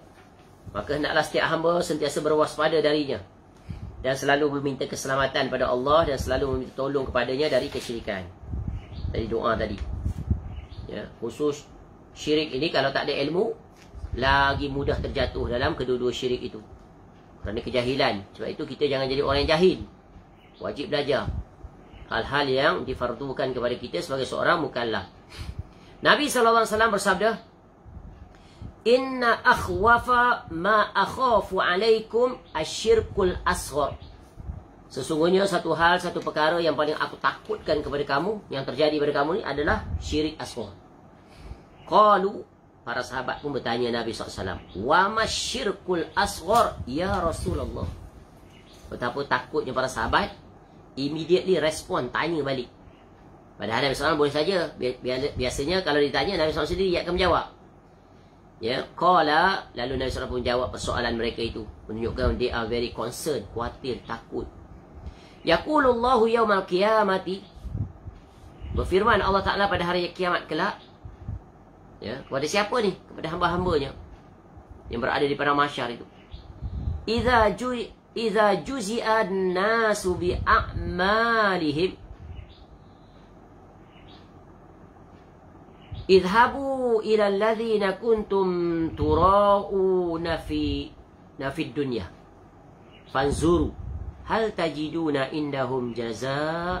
maka hendaklah setiap hamba sentiasa berwaspada darinya dan selalu meminta keselamatan pada Allah dan selalu meminta tolong kepadanya dari kesyirikan. Dari doa tadi. Ya, khusus syirik ini kalau tak ada ilmu, lagi mudah terjatuh dalam kedua-dua syirik itu. Kerana kejahilan. Sebab itu kita jangan jadi orang yang jahil. Wajib belajar hal-hal yang difardukan kepada kita sebagai seorang mukallaf. Nabi SAW bersabda, Inna akhwafa ma akhafu alaikum asyirkul asghar. Sesungguhnya satu perkara yang paling aku takutkan kepada kamu, yang terjadi pada kamu ni adalah syirik asghar. Qalu, para sahabat pun bertanya Nabi SAW, wa masyirkul asghar ya Rasulullah. Betapa takutnya para sahabat, immediately respon, tanya balik. Padahal Nabi SAW boleh saja, biasanya kalau ditanya Nabi SAW sendiri akan menjawab. Ya, qala, lalu Nabi SAW pun jawab persoalan mereka itu, menunjukkan they are very concerned, khawatir, takut. Yaqulullahu yawmal qiyamati, berfirman Allah Ta'ala pada hari kiamat kelak, ya, kepada siapa ni? Kepada hamba-hambanya yang berada di padang mahsyar itu. Idza juzi'a an-nasu bi a'malihim idhabu ila alladhina kuntum tura'una fi dunya fanzuru hal tajiduna indahum jazaa.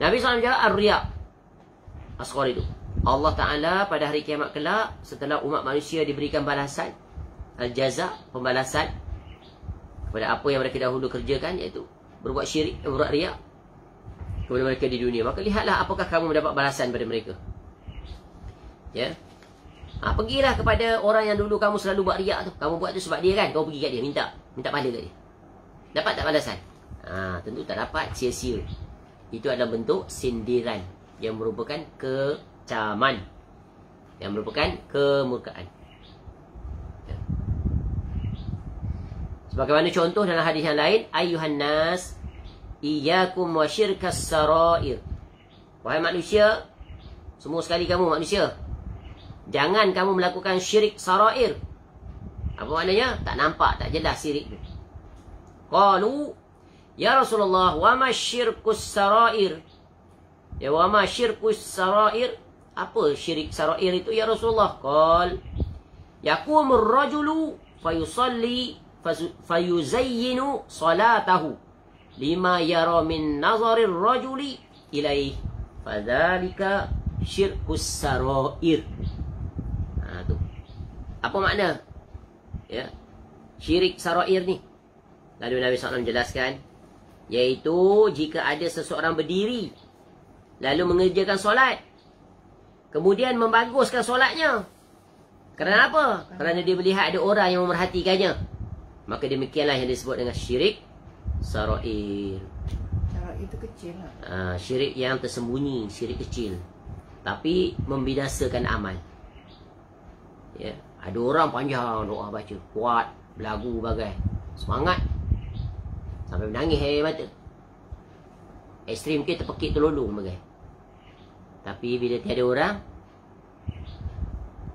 Nabi SAW jawab ar-riya asghar itu. Allah Ta'ala pada hari kiamat kelak, setelah umat manusia diberikan balasan, al-jaza, pembalasan kepada apa yang mereka dahulu kerjakan, iaitu berbuat syirik, berbuat riya kepada mereka di dunia, maka lihatlah apakah kamu mendapat balasan pada mereka. Ya, pergilah kepada orang yang dulu kamu selalu buat riak tu. Kamu buat tu sebab dia kan, kau pergi kat dia, minta pahala kat dia. Dapat tak balasan? Tentu tak dapat, sia-sia. Itu adalah bentuk sindiran yang merupakan kecaman, yang merupakan kemurkaan. Ya. Sebagaimana contoh dalam hadis yang lain, ayyuhan nas iyyakum wa syirkas sarair. Wahai manusia, semua sekali kamu manusia, jangan kamu melakukan syirik sarair. Apa maknanya? Tak nampak, tak jelas syirik tu. Qalu, ya Rasulullah, wa ma syirkus sarair? Ya, wa ma syirkus sarair? Apa syirik sarair itu ya Rasulullah? Qal, yakumur rajulu fayusalli fayuzayyinu salatahu lima yara min nazarir rajuli ilaih fadzalika syirkus sarair. Tu. Apa makna? Ya. Syirik sarair ni. Lalu Nabi SAW jelaskan, iaitu jika ada seseorang berdiri lalu mengerjakan solat, kemudian membaguskan solatnya. Kerana apa? Kerana dia melihat ada orang yang memerhatikannya. Maka demikianlah yang disebut dengan syirik sarair. Sarair itu kecil lah. Syirik yang tersembunyi, syirik kecil, tapi membinasakan amal. Ya, ada orang panjang doa baca, kuat, berlagu bagai, semangat, sampai menangis air mata. Ekstrim ke terpekik terlolong bagai. Tapi bila tiada orang,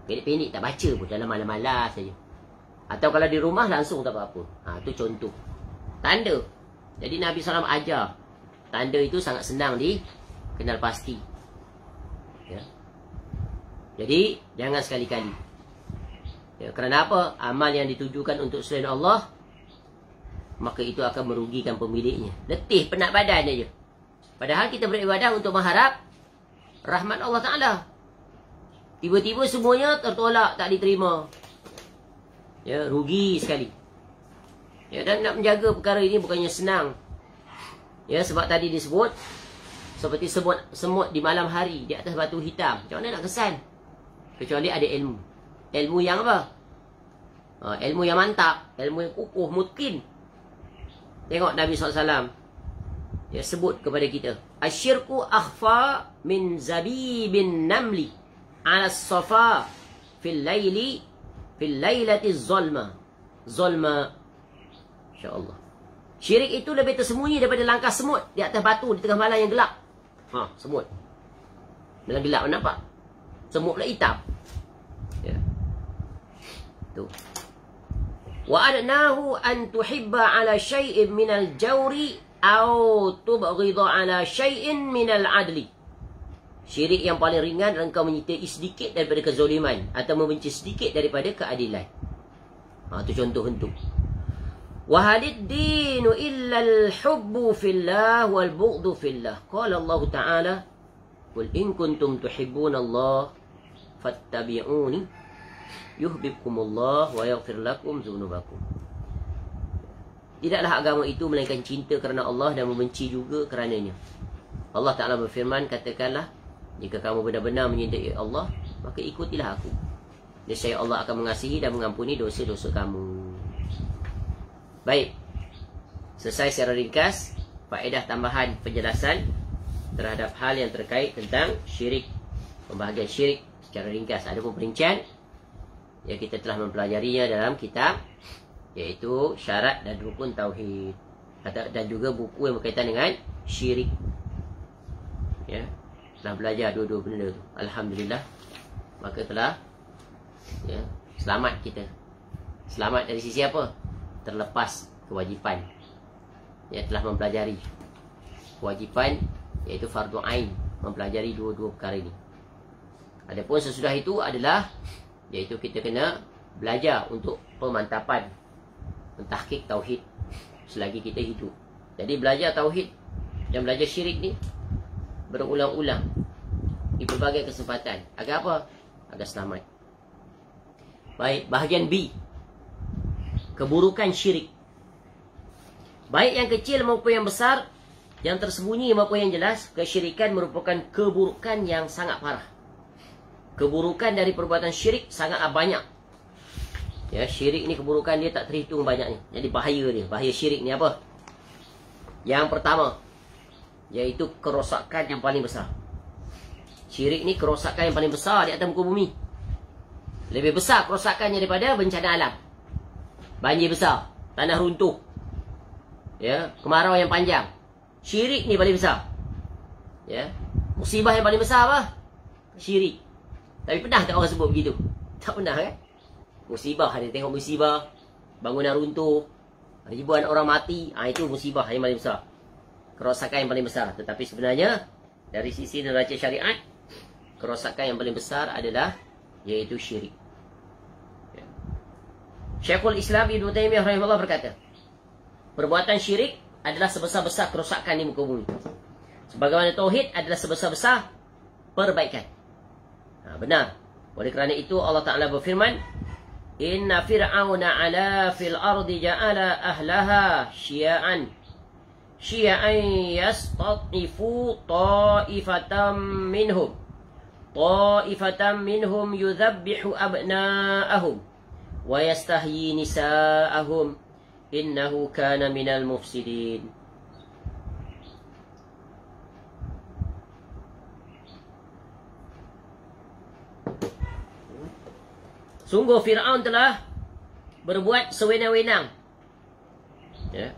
pendek-pendek tak baca pun, dalam malam-malam saja. Atau kalau di rumah langsung tak apa-apa. Itu contoh. Tanda. Jadi Nabi SAW ajar. Tanda itu sangat senang dikenal pasti. Ya. Jadi jangan sekali-kali. Ya, kerana apa? Amal yang ditujukan untuk selain Allah, maka itu akan merugikan pemiliknya. Letih, penat badan je. Padahal kita beribadah untuk mengharap rahmat Allah Ta'ala. Tiba-tiba semuanya tertolak, tak diterima. Ya, rugi sekali. Ya, dan nak menjaga perkara ini bukannya senang. Ya, sebab tadi disebut seperti semut di malam hari di atas batu hitam. Macam mana nak kesan? Kecuali ada ilmu. Ilmu yang apa? Ilmu yang mantap, ilmu yang kukuh, mungkin. Tengok Nabi SAW, dia sebut kepada kita, asyirku akhfa min zabibin namli ala safa fil lailati zolma. Zolma, insyaAllah. Syirik itu lebih tersembunyi daripada langkah semut di atas batu di tengah malam yang gelap. Semut dalam gelap nampak. Semut pula hitam. Ya. Tu. Wa adnahu an tuhibba ala syai'in minal jawri au tubghidha ala syai'in minal adli. Syirik yang paling ringan adalah engkau menyertai sedikit daripada kezaliman atau membenci sedikit daripada keadilan. Itu contoh bentuk. Wa halid dinu illa al-hubbu fillah wal bughdu fillah. Qala Allah Ta'ala, qul in kuntum tuhibbuna Allah fattabi'uni yuhibbukumullah wa yaghfir lakum dzunubakum. Tidaklah agama itu melainkan cinta kerana Allah dan membenci juga kerananya. Allah Ta'ala berfirman, katakanlah, jika kamu benar-benar menyintai Allah, maka ikutilah aku. Nescaya Allah akan mengasihi dan mengampuni dosa-dosa kamu. Baik. Selesai secara ringkas faedah tambahan penjelasan terhadap hal yang terkait tentang syirik. Pembahagian syirik secara ringkas. Ada pun perincian yang kita telah mempelajarinya dalam kitab, iaitu syarat dan rukun tauhid, dan juga buku yang berkaitan dengan syirik. Ya, telah belajar dua-dua benda tu. Alhamdulillah. Maka telah selamat kita. Selamat dari sisi apa? Terlepas kewajipan. Telah mempelajari kewajipan, iaitu fardu ain, mempelajari dua-dua perkara ini. Adapun sesudah itu adalah, iaitu kita kena belajar untuk pemantapan, mentahqiq tauhid selagi kita hidup. Jadi belajar tauhid dan belajar syirik ni berulang-ulang di berbagai kesempatan. Agar apa? Agar selamat. Baik, bahagian B, keburukan syirik. Baik yang kecil maupun yang besar, yang tersembunyi maupun yang jelas, kesyirikan merupakan keburukan yang sangat parah. Keburukan dari perbuatan syirik sangatlah banyak. Ya, syirik ni keburukan dia tak terhitung banyaknya. Jadi bahaya dia, bahaya syirik ni apa? Yang pertama, iaitu kerosakan yang paling besar. Syirik ni kerosakan yang paling besar di atas muka bumi. Lebih besar kerosakannya daripada bencana alam. Banjir besar, tanah runtuh, ya, kemarau yang panjang. Syirik ni paling besar. Ya, musibah yang paling besar apa? Syirik. Tapi pernah tak orang sebut begitu? Tak pernah kan? Musibah, ada tengok musibah, bangunan runtuh, ribuan orang mati, itu musibah yang paling besar, kerosakan yang paling besar. Tetapi sebenarnya dari sisi neraca syariat, kerosakan yang paling besar adalah iaitu syirik. Syekhul Islam Ibn Taymiyah rahimahullah berkata, perbuatan syirik adalah sebesar-besar kerosakan di muka bumi, sebagaimana tauhid adalah sebesar-besar perbaikan. Benar. Oleh kerana itu Allah Ta'ala berfirman, Inna fir'auna 'ala fil ardi ja'ala ahlaha syia'an yastatifu ta'ifatan minhum yudhabbihu abna'ahum wa yastahyi nisa'ahum innahu kana minal mufsidin. Sungguh Fir'aun telah berbuat sewenang-wenang, ya,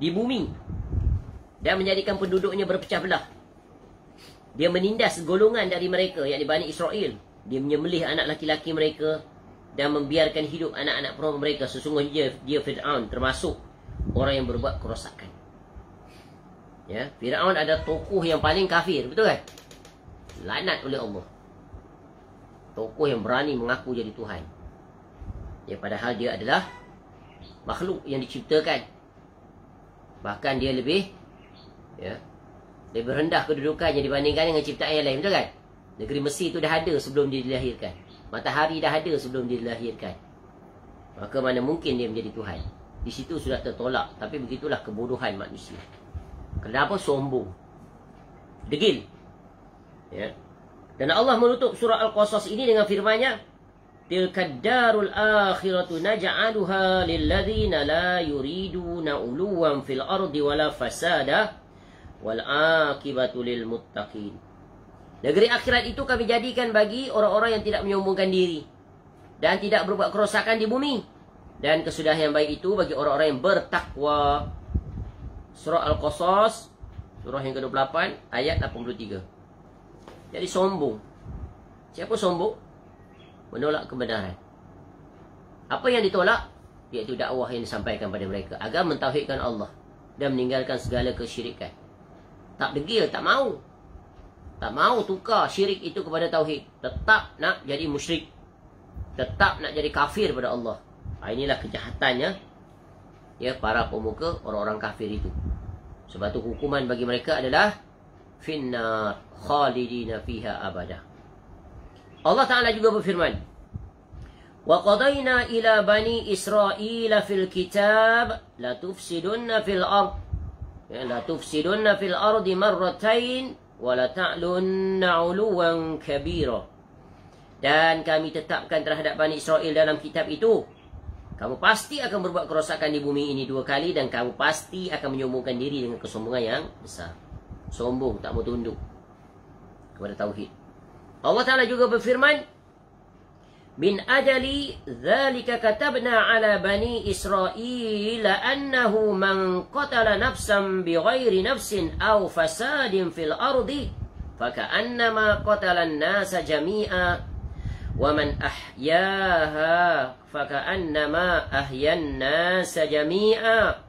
di bumi dan menjadikan penduduknya berpecah belah. Dia menindas golongan dari mereka, yakni Bani Israel. Dia menyembelih anak laki-laki mereka dan membiarkan hidup anak-anak perempuan mereka. Sesungguhnya dia Fir'aun termasuk orang yang berbuat kerosakan. Ya, Fir'aun ada tokoh yang paling kafir, betul kan? Laknat oleh Allah. Tokoh yang berani mengaku jadi Tuhan. Ya, padahal dia adalah makhluk yang diciptakan. Bahkan dia lebih rendah kedudukannya dibandingkan dengan ciptaan yang lain, betul kan? Negeri Mesir itu dah ada sebelum dia dilahirkan. Matahari dah ada sebelum dia dilahirkan. Maka mana mungkin dia menjadi Tuhan? Di situ sudah tertolak. Tapi begitulah kebodohan manusia. Kenapa sombong? Degil. Ya. Dan Allah menutup surah Al-Qasas ini dengan firman-Nya, "Tilkad darul akhiratu naj'aluha lil ladzina la yuriduna 'uluwan fil ardi wala fasada wal 'aqibatu lil muttaqin." Negeri akhirat itu kami jadikan bagi orang-orang yang tidak menyombongkan diri dan tidak berbuat kerosakan di bumi, dan kesudahan yang baik itu bagi orang-orang yang bertakwa. Surah Al-Qasas, surah yang ke-28 ayat 83. Jadi sombong. Siapa sombong? Menolak kebenaran. Apa yang ditolak? Iaitu dakwah yang disampaikan pada mereka agar mentauhidkan Allah dan meninggalkan segala kesyirikan. Tak degil, tak mau. Tak mau tukar syirik itu kepada tauhid. Tetap nak jadi musyrik. Tetap nak jadi kafir pada Allah. Inilah kejahatannya, ya, para pemuka orang-orang kafir itu. Sebab itu hukuman bagi mereka adalah finnar khalidina fiha abada. Allah Ta'ala juga berfirman, "Wa qadayna ila bani Israila fil kitab la tufsidunna fil ard." Ya, la tufsidunna fil ardi marratain wa la ta'lunna 'uluwan kabira. Dan kami tetapkan terhadap Bani Israel dalam kitab itu, kamu pasti akan berbuat kerosakan di bumi ini 2 kali, dan kamu pasti akan menyombongkan diri dengan kesombongan yang besar. Sombong, tak mau tunduk kepada tauhid. Allah Ta'ala juga berfirman, "Min ajali dzalika katabna ala bani Israil annahu man qatala nafsan bighairi nafsin aw fasadin fil ardi faka'annama qatala an-nasa jami'a wa man ahyaha faka'annama ahyan nasa jami'a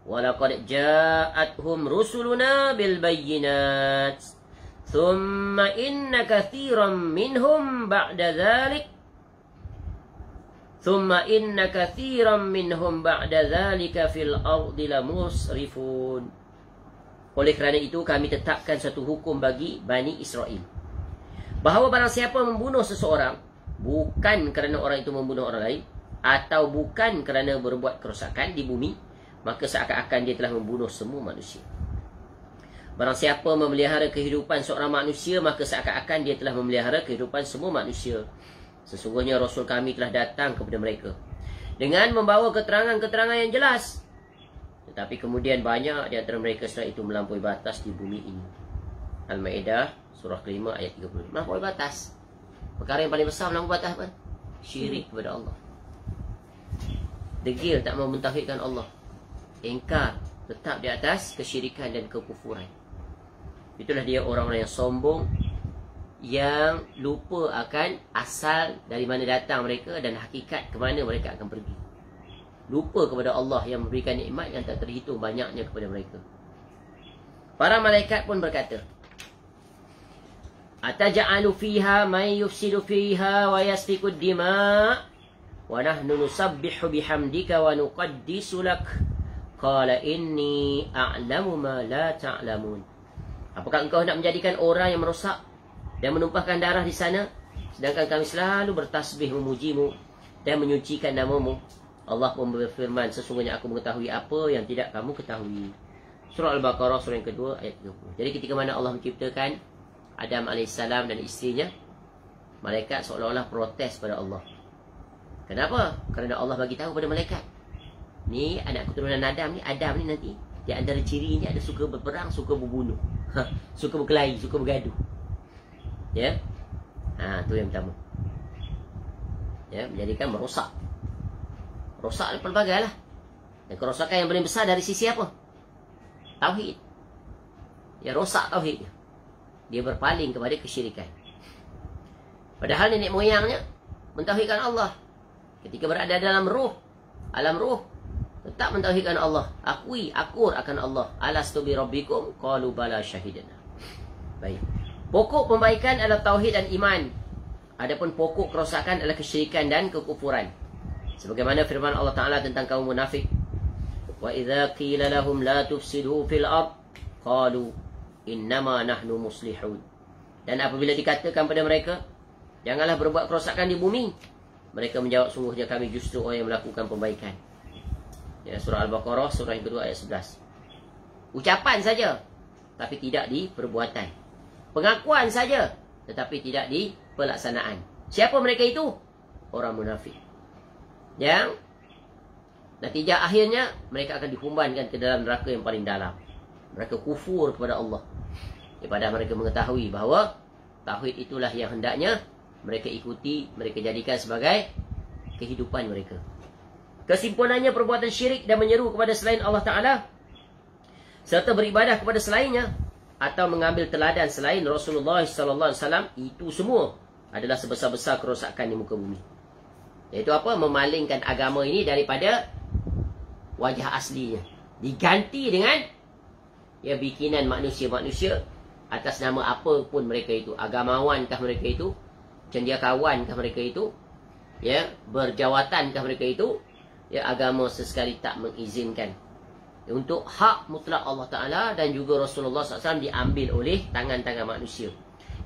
wa laqad ja'atuhum rusuluna bil bayyinat thumma inna katsiran minhum ba'da dzalik fil ardi lamusrifun." Oleh kerana itu kami tetapkan satu hukum bagi Bani Israel, bahawa barang siapa membunuh seseorang bukan kerana orang itu membunuh orang lain, atau bukan kerana berbuat kerosakan di bumi, maka seakan-akan dia telah membunuh semua manusia. Barang siapa memelihara kehidupan seorang manusia, maka seakan-akan dia telah memelihara kehidupan semua manusia. Sesungguhnya Rasul kami telah datang kepada mereka dengan membawa keterangan-keterangan yang jelas. Tetapi kemudian banyak di antara mereka setelah itu melampaui batas di bumi ini. Al-Ma'idah surah ke-5 ayat 30. Melampaui batas. Perkara yang paling besar melampaui batas apa? Syirik kepada Allah. Degil, tak mau mentauhidkan Allah. Ingkar, tetap di atas kesyirikan dan kekufuran. Itulah dia orang-orang yang sombong, yang lupa akan asal dari mana datang mereka dan hakikat ke mana mereka akan pergi. Lupa kepada Allah yang memberikan nikmat yang tak terhitung banyaknya kepada mereka. Para malaikat pun berkata, "Ataj'alu fiha man yufsidu fiha wa yasfiku ad-dima' wa nahnu nusabbihu bihamdika wa nuqaddisu lak. Qala inni a'lamu ma la ta'lamun." Apakah engkau nak menjadikan orang yang merosak dan menumpahkan darah di sana, sedangkan kami selalu bertasbih memujimu dan menyucikan namamu. Allah pun berfirman, sesungguhnya aku mengetahui apa yang tidak kamu ketahui. Surah Al-Baqarah, surah yang kedua, ayat 30. Jadi ketika mana Allah menciptakan Adam AS dan isterinya, malaikat seolah-olah protes pada Allah. Kenapa? Kerana Allah bagi tahu pada malaikat, ni anak keturunan Adam ni nanti di antara cirinya ada suka berperang, suka berbunuh, suka berkelahi, suka bergaduh. Ya, tu yang pertama. Ya, menjadikan merosak. Rosak pelbagai lah. Dan kerosakan yang paling besar dari sisi apa? Tauhid. Ya, rosak tauhidnya. Dia berpaling kepada kesyirikan. Padahal nenek moyangnya mentauhidkan Allah. Ketika berada dalam ruh, alam ruh, tetap mentauhidkan Allah. Akui, akur akan Allah. Alastu bi rabbikum? Qalu bala syahidana. Baik. Pokok pembaikan adalah tauhid dan iman. Adapun pokok kerosakan adalah kesyirikan dan kekufuran. Sebagaimana firman Allah Ta'ala tentang kaum munafik. Wa idza qila lahum la tufsidu fil ard qalu innama nahnu muslihun. Dan apabila dikatakan pada mereka, janganlah berbuat kerosakan di bumi, mereka menjawab, sungguhnya kami justru orang yang melakukan pembaikan. Ya, surah Al-Baqarah, surah yang kedua, ayat 11. Ucapan saja, tapi tidak di perbuatan. Pengakuan saja, tetapi tidak di pelaksanaan. Siapa mereka itu? Orang munafik. Yang natijah akhirnya mereka akan dihumbankan ke dalam neraka yang paling dalam. Mereka kufur kepada Allah. Daripada mereka mengetahui bahawa tauhid itulah yang hendaknya mereka ikuti, mereka jadikan sebagai kehidupan mereka. Kesimpulannya, perbuatan syirik dan menyeru kepada selain Allah Ta'ala serta beribadah kepada selainnya atau mengambil teladan selain Rasulullah SAW, itu semua adalah sebesar-besar kerosakan di muka bumi. Iaitu apa? Memalingkan agama ini daripada wajah aslinya, diganti dengan bikinan manusia-manusia atas nama apa pun mereka itu. Agamawankah mereka itu? Cendekiawakankah mereka itu? Ya, berjawatankah mereka itu? Ya, agama sesekali tak mengizinkan. Untuk hak mutlak Allah Ta'ala dan juga Rasulullah SAW diambil oleh tangan-tangan manusia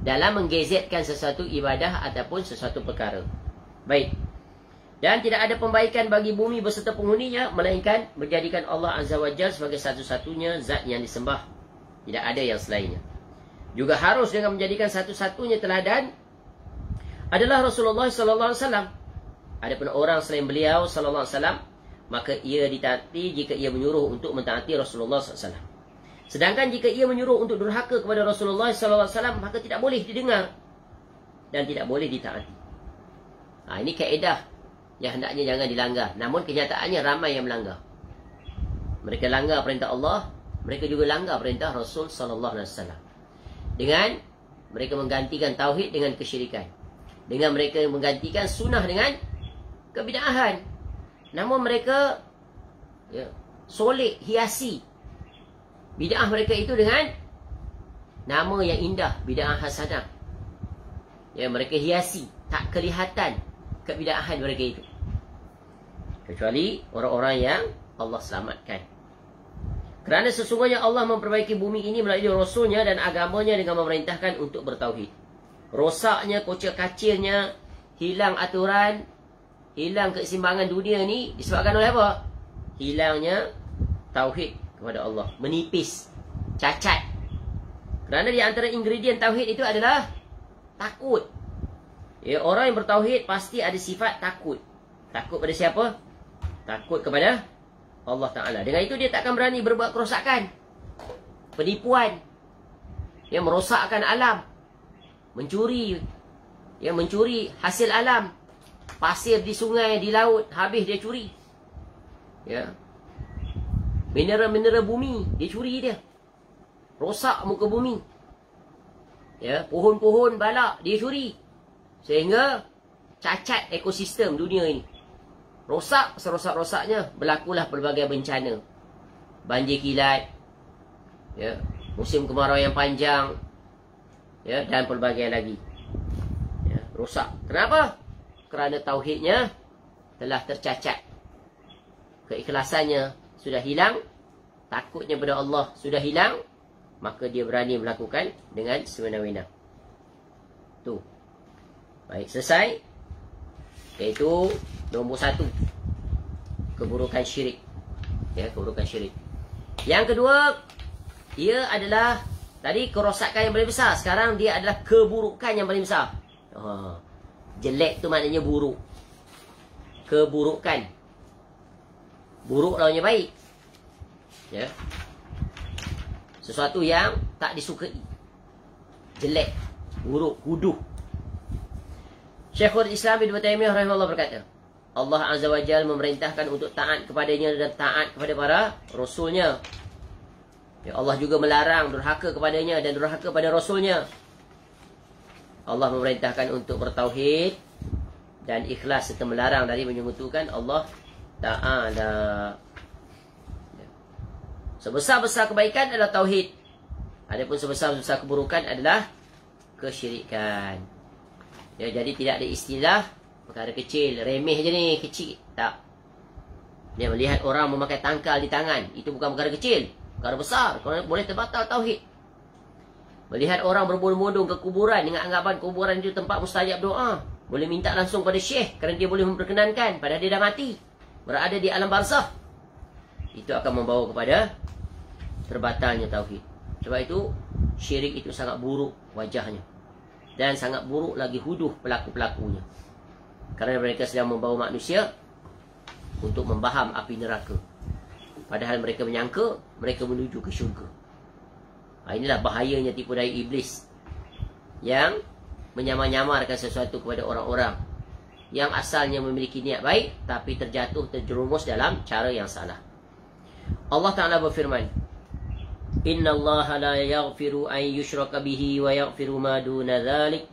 dalam menggezetkan sesuatu ibadah ataupun sesuatu perkara. Baik. Dan tidak ada pembaikan bagi bumi beserta penghuninya, melainkan menjadikan Allah Azza wa Jalla sebagai satu-satunya zat yang disembah. Tidak ada yang selainnya. Juga harus dengan menjadikan satu-satunya teladan adalah Rasulullah SAW. Adapun orang selain beliau SAW, maka ia ditaati jika ia menyuruh untuk mentaati Rasulullah SAW. Sedangkan jika ia menyuruh untuk durhaka kepada Rasulullah SAW, maka tidak boleh didengar dan tidak boleh ditaati. Ini kaedah yang hendaknya jangan dilanggar. Namun kenyataannya ramai yang melanggar. Mereka langgar perintah Allah, mereka juga langgar perintah Rasul SAW. Dengan mereka menggantikan tauhid dengan kesyirikan. Dengan mereka menggantikan sunnah dengan kebid'ahan. Namun mereka solek, hiasi bid'ah mereka itu dengan nama yang indah, bid'ah hasanah. Ya, mereka hiasi, tak kelihatan kebid'ahan mereka itu. Kecuali orang-orang yang Allah selamatkan. Kerana sesungguhnya Allah memperbaiki bumi ini melalui Rasulnya dan agamanya dengan memerintahkan untuk bertauhid. Rosaknya, kocak-kacirnya, hilang aturan, hilang keseimbangan dunia ni disebabkan oleh apa? Hilangnya tauhid kepada Allah. Menipis, cacat. Kerana di antara ingredient tauhid itu adalah takut. Ya, orang yang bertauhid pasti ada sifat takut. Takut pada siapa? Takut kepada Allah Ta'ala. Dengan itu dia takkan berani berbuat kerosakan, penipuan, yang merosakkan alam, mencuri, yang mencuri hasil alam, pasir di sungai, di laut, habis dia curi. Ya, mineral-mineral bumi dia curi, dia rosak muka bumi. Ya, pohon-pohon balak dia curi, sehingga cacat ekosistem dunia ini. Rosak, serosak-rosaknya berlakulah pelbagai bencana. Banjir kilat, ya, musim kemarau yang panjang, ya, dan pelbagai lagi. Ya, rosak. Kenapa? Kerana tauhidnya telah tercacat. Keikhlasannya sudah hilang, takutnya pada Allah sudah hilang, maka dia berani melakukan dengan semena-mena. Tu. Baik, selesai. Iaitu Nombor 1, keburukan syirik. Ya, keburukan syirik. Yang kedua, ia adalah tadi kerosakan yang paling besar. Sekarang dia adalah keburukan yang paling besar. Jelek tu maknanya buruk. Keburukan. Buruk lawannya baik. Ya. Sesuatu yang tak disukai. Jelek, buruk, huduh. Syekhul Islam Ibn Taimiyah rahimahullah berkata, Allah Azza wa Jalla memerintahkan untuk taat kepadanya dan taat kepada para rasulnya. Ya, Allah juga melarang durhaka kepadanya dan durhaka pada rasulnya. Allah memerintahkan untuk bertauhid dan ikhlas serta melarang dari menyekutukan Allah Ta'ala. Ya. Sebesar-besar kebaikan adalah tauhid. Adapun sebesar-besar keburukan adalah kesyirikan. Ya, jadi tidak ada istilah perkara kecil, remeh je ni, kecil. Tak. Dia melihat orang memakai tangkal di tangan, itu bukan perkara kecil, perkara besar. Kerana boleh terbatal tauhid. Melihat orang berbondong-bondong ke kuburan dengan anggapan kuburan itu tempat mustajab doa, boleh minta langsung pada syekh kerana dia boleh memperkenankan padahal dia dah mati, berada di alam barzakh. Itu akan membawa kepada terbatalnya tauhid. Sebab itu syirik itu sangat buruk wajahnya. Dan sangat buruk lagi huduh pelaku-pelakunya. Kerana mereka sedang membawa manusia untuk membaham api neraka. Padahal mereka menyangka mereka menuju ke syurga. Inilah bahayanya tipu daya iblis. Yang menyamar-nyamarkan sesuatu kepada orang-orang yang asalnya memiliki niat baik, tapi terjerumus dalam cara yang salah. Allah Ta'ala berfirman, Inna Allah la yaghfiru an yushraka bihi wa yaghfiru ma duna dhalik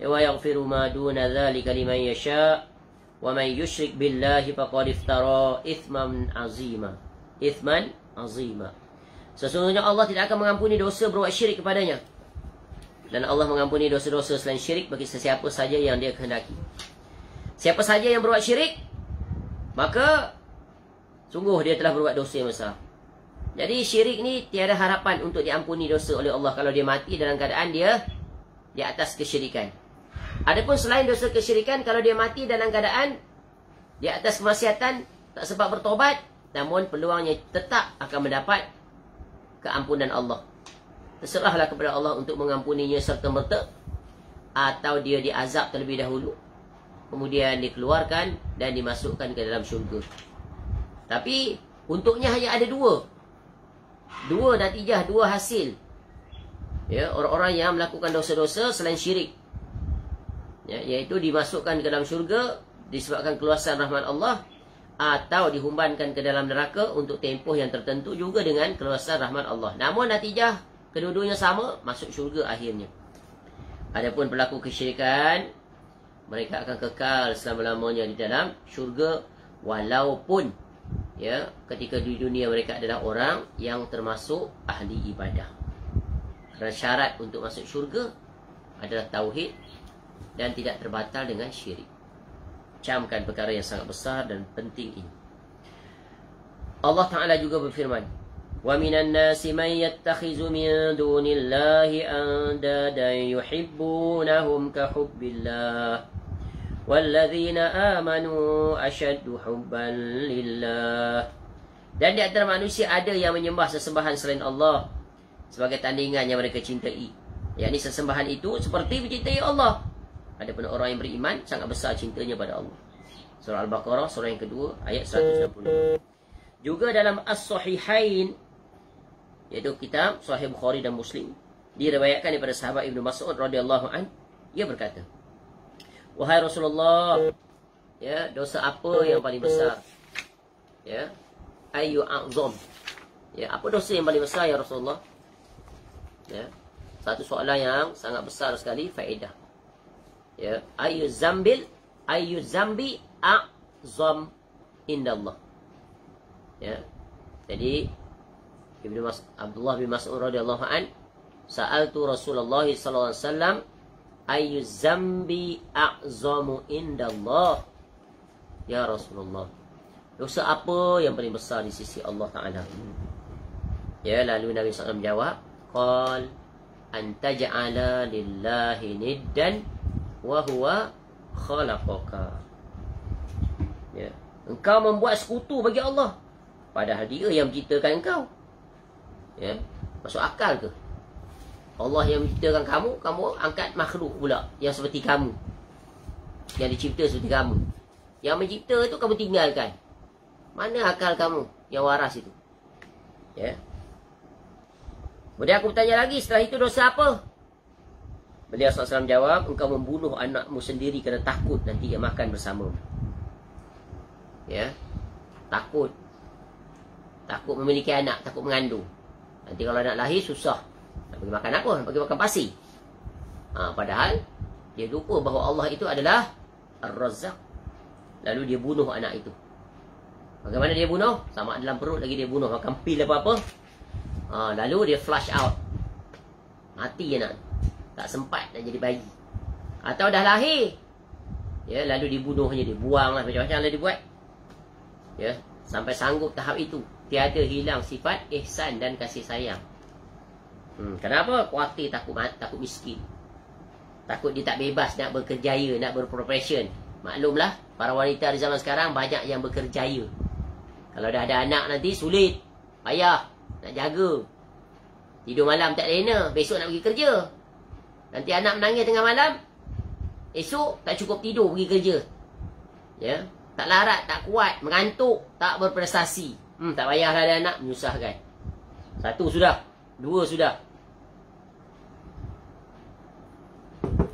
wa yaghfiru ma duna dhalika liman yasha wa man yushrik billahi faqad iftara ithman azima. Ithman azima. Sesungguhnya Allah tidak akan mengampuni dosa berbuat syirik kepadanya. Dan Allah mengampuni dosa-dosa selain syirik bagi sesiapa saja yang dia kehendaki. Siapa saja yang berbuat syirik, maka sungguh dia telah berbuat dosa yang besar. Jadi syirik ni tiada harapan untuk diampuni dosa oleh Allah kalau dia mati dalam keadaan dia di atas kesyirikan. Adapun selain dosa kesyirikan, kalau dia mati dalam keadaan di atas kemaksiatan, tak sempat bertobat, namun peluangnya tetap akan mendapat keampunan Allah. Terserahlah kepada Allah untuk mengampuninya serta-merta, atau dia diazab terlebih dahulu, kemudian dikeluarkan dan dimasukkan ke dalam syurga. Tapi untuknya hanya ada dua natijah, dua hasil. Ya, orang-orang yang melakukan dosa-dosa selain syirik, ya, iaitu dimasukkan ke dalam syurga disebabkan keluasan rahmat Allah, atau dihumbankan ke dalam neraka untuk tempoh yang tertentu juga dengan keluasan rahmat Allah. Namun natijah kedua-duanya sama, masuk syurga akhirnya. Adapun pelaku kesyirikan, mereka akan kekal selama-lamanya di dalam syurga, walaupun ya, ketika di dunia mereka adalah orang yang termasuk ahli ibadah. Kerana syarat untuk masuk syurga adalah tauhid dan tidak terbatal dengan syirik. Camkan perkara yang sangat besar dan penting ini. Allah Ta'ala juga berfirman, wa minan nasi man yattakhizu min dunillahi andadan yuhibbunahum ka hubbillah walladzina amanu asyaddu hubban lillah. Dan di antara manusia ada yang menyembah sesembahan selain Allah sebagai tandingan yang mereka cintai. Yakni sesembahan itu seperti mencintai Allah. Adapun orang yang beriman sangat besar cintanya pada Allah. Surah Al-Baqarah, surah yang kedua, ayat 160. Juga dalam As-Sahihain, iaitu kitab Sahih Bukhari dan Muslim, diriwayatkan daripada sahabat Ibnu Mas'ud radhiyallahu an, ia berkata, wahai Rasulullah, ya, dosa apa yang paling besar? Ya, ayu a'zam. Ya, apa dosa yang paling besar ya Rasulullah? Ya, satu soalan yang sangat besar sekali faedah. Ya, ayu zambi a'zam indallah. Ya. Jadi Abdullah bin Mas'ud radhiyallahu an, sa'altu Rasulullah sallallahu alaihi wasallam ayu zambi a'zamu indallah. Ya Rasulullah, dosa apa yang paling besar di sisi Allah Ta'ala? Ya, lalu Nabi SAW menjawab, qal antaj'ala lillahi niddan wa huwa khalaqaka. Engkau membuat sekutu bagi Allah, padahal Dia yang menciptakan engkau. Ya, masuk akal ke? Allah yang menciptakan kamu, kamu angkat makhluk pula yang seperti kamu, yang dicipta seperti kamu. Yang mencipta itu kamu tinggalkan. Mana akal kamu yang waras itu? Ya. Kemudian aku bertanya lagi, setelah itu dosa apa? Beliau SAW jawab, engkau membunuh anakmu sendiri kerana takut nanti dia makan bersamamu. Ya. Takut. Takut memiliki anak, takut mengandung. Nanti kalau anak lahir susah. Nak bagi makan apa? Nak bagi makan pasir. Padahal dia lupa bahawa Allah itu adalah Ar-Razzaq. Lalu dia bunuh anak itu. Bagaimana dia bunuh? Sama dalam perut lagi dia bunuh. Makan pil apa-apa. Lalu dia flush out. Mati anak. Tak sempat nak jadi bayi. Atau dah lahir. Ya, lalu dibunuhnya, dia buang lah. Macam-macam lah dia buat. Ya, sampai sanggup tahap itu. Tiada hilang sifat ihsan dan kasih sayang. Kenapa? Khawatir takut miskin. Takut dia tak bebas nak berkerjaya, nak berprofession. Maklumlah, para wanita di zaman sekarang banyak yang berkerjaya. Kalau dah ada anak nanti sulit. Payah nak jaga. Tidur malam tak lena, besok nak pergi kerja. Nanti anak menangis tengah malam, esok tak cukup tidur pergi kerja. Ya, tak larat, tak kuat, mengantuk, tak berprestasi. Tak payahlah ada anak, menyusahkan. Satu sudah, dua sudah.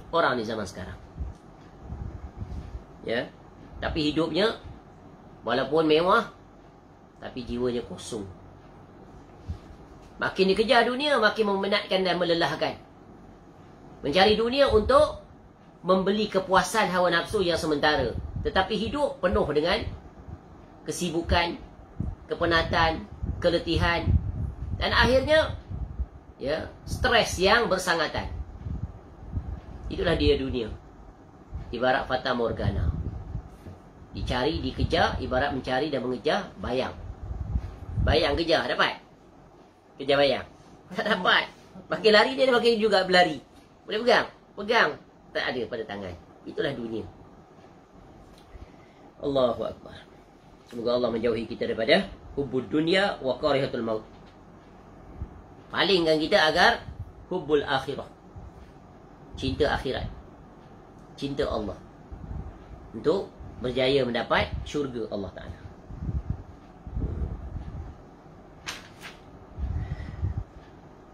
Orang di zaman sekarang. Ya, tapi hidupnya walaupun mewah, tapi jiwanya kosong. Makin dikejar dunia, makin memenatkan dan melelahkan. Mencari dunia untuk membeli kepuasan hawa nafsu yang sementara. Tetapi hidup penuh dengan kesibukan, kepenatan, keletihan, dan akhirnya ya, stres yang bersangatan. Itulah dia dunia. Ibarat fata morgana. Dicari, dikejar, ibarat mencari dan mengejar bayang. Bayang kejar, dapat? Kejar bayang. Tak dapat. Makin lari dia makin juga berlari. Boleh pegang? Pegang. Tak ada pada tangan. Itulah dunia. Allahu Akbar. Semoga Allah menjauhi kita daripada hubbud dunya wa karihatul maut. Palingkan kita agar hubbul akhirah. Cinta akhirat. Cinta Allah. Untuk berjaya mendapat syurga Allah Ta'ala.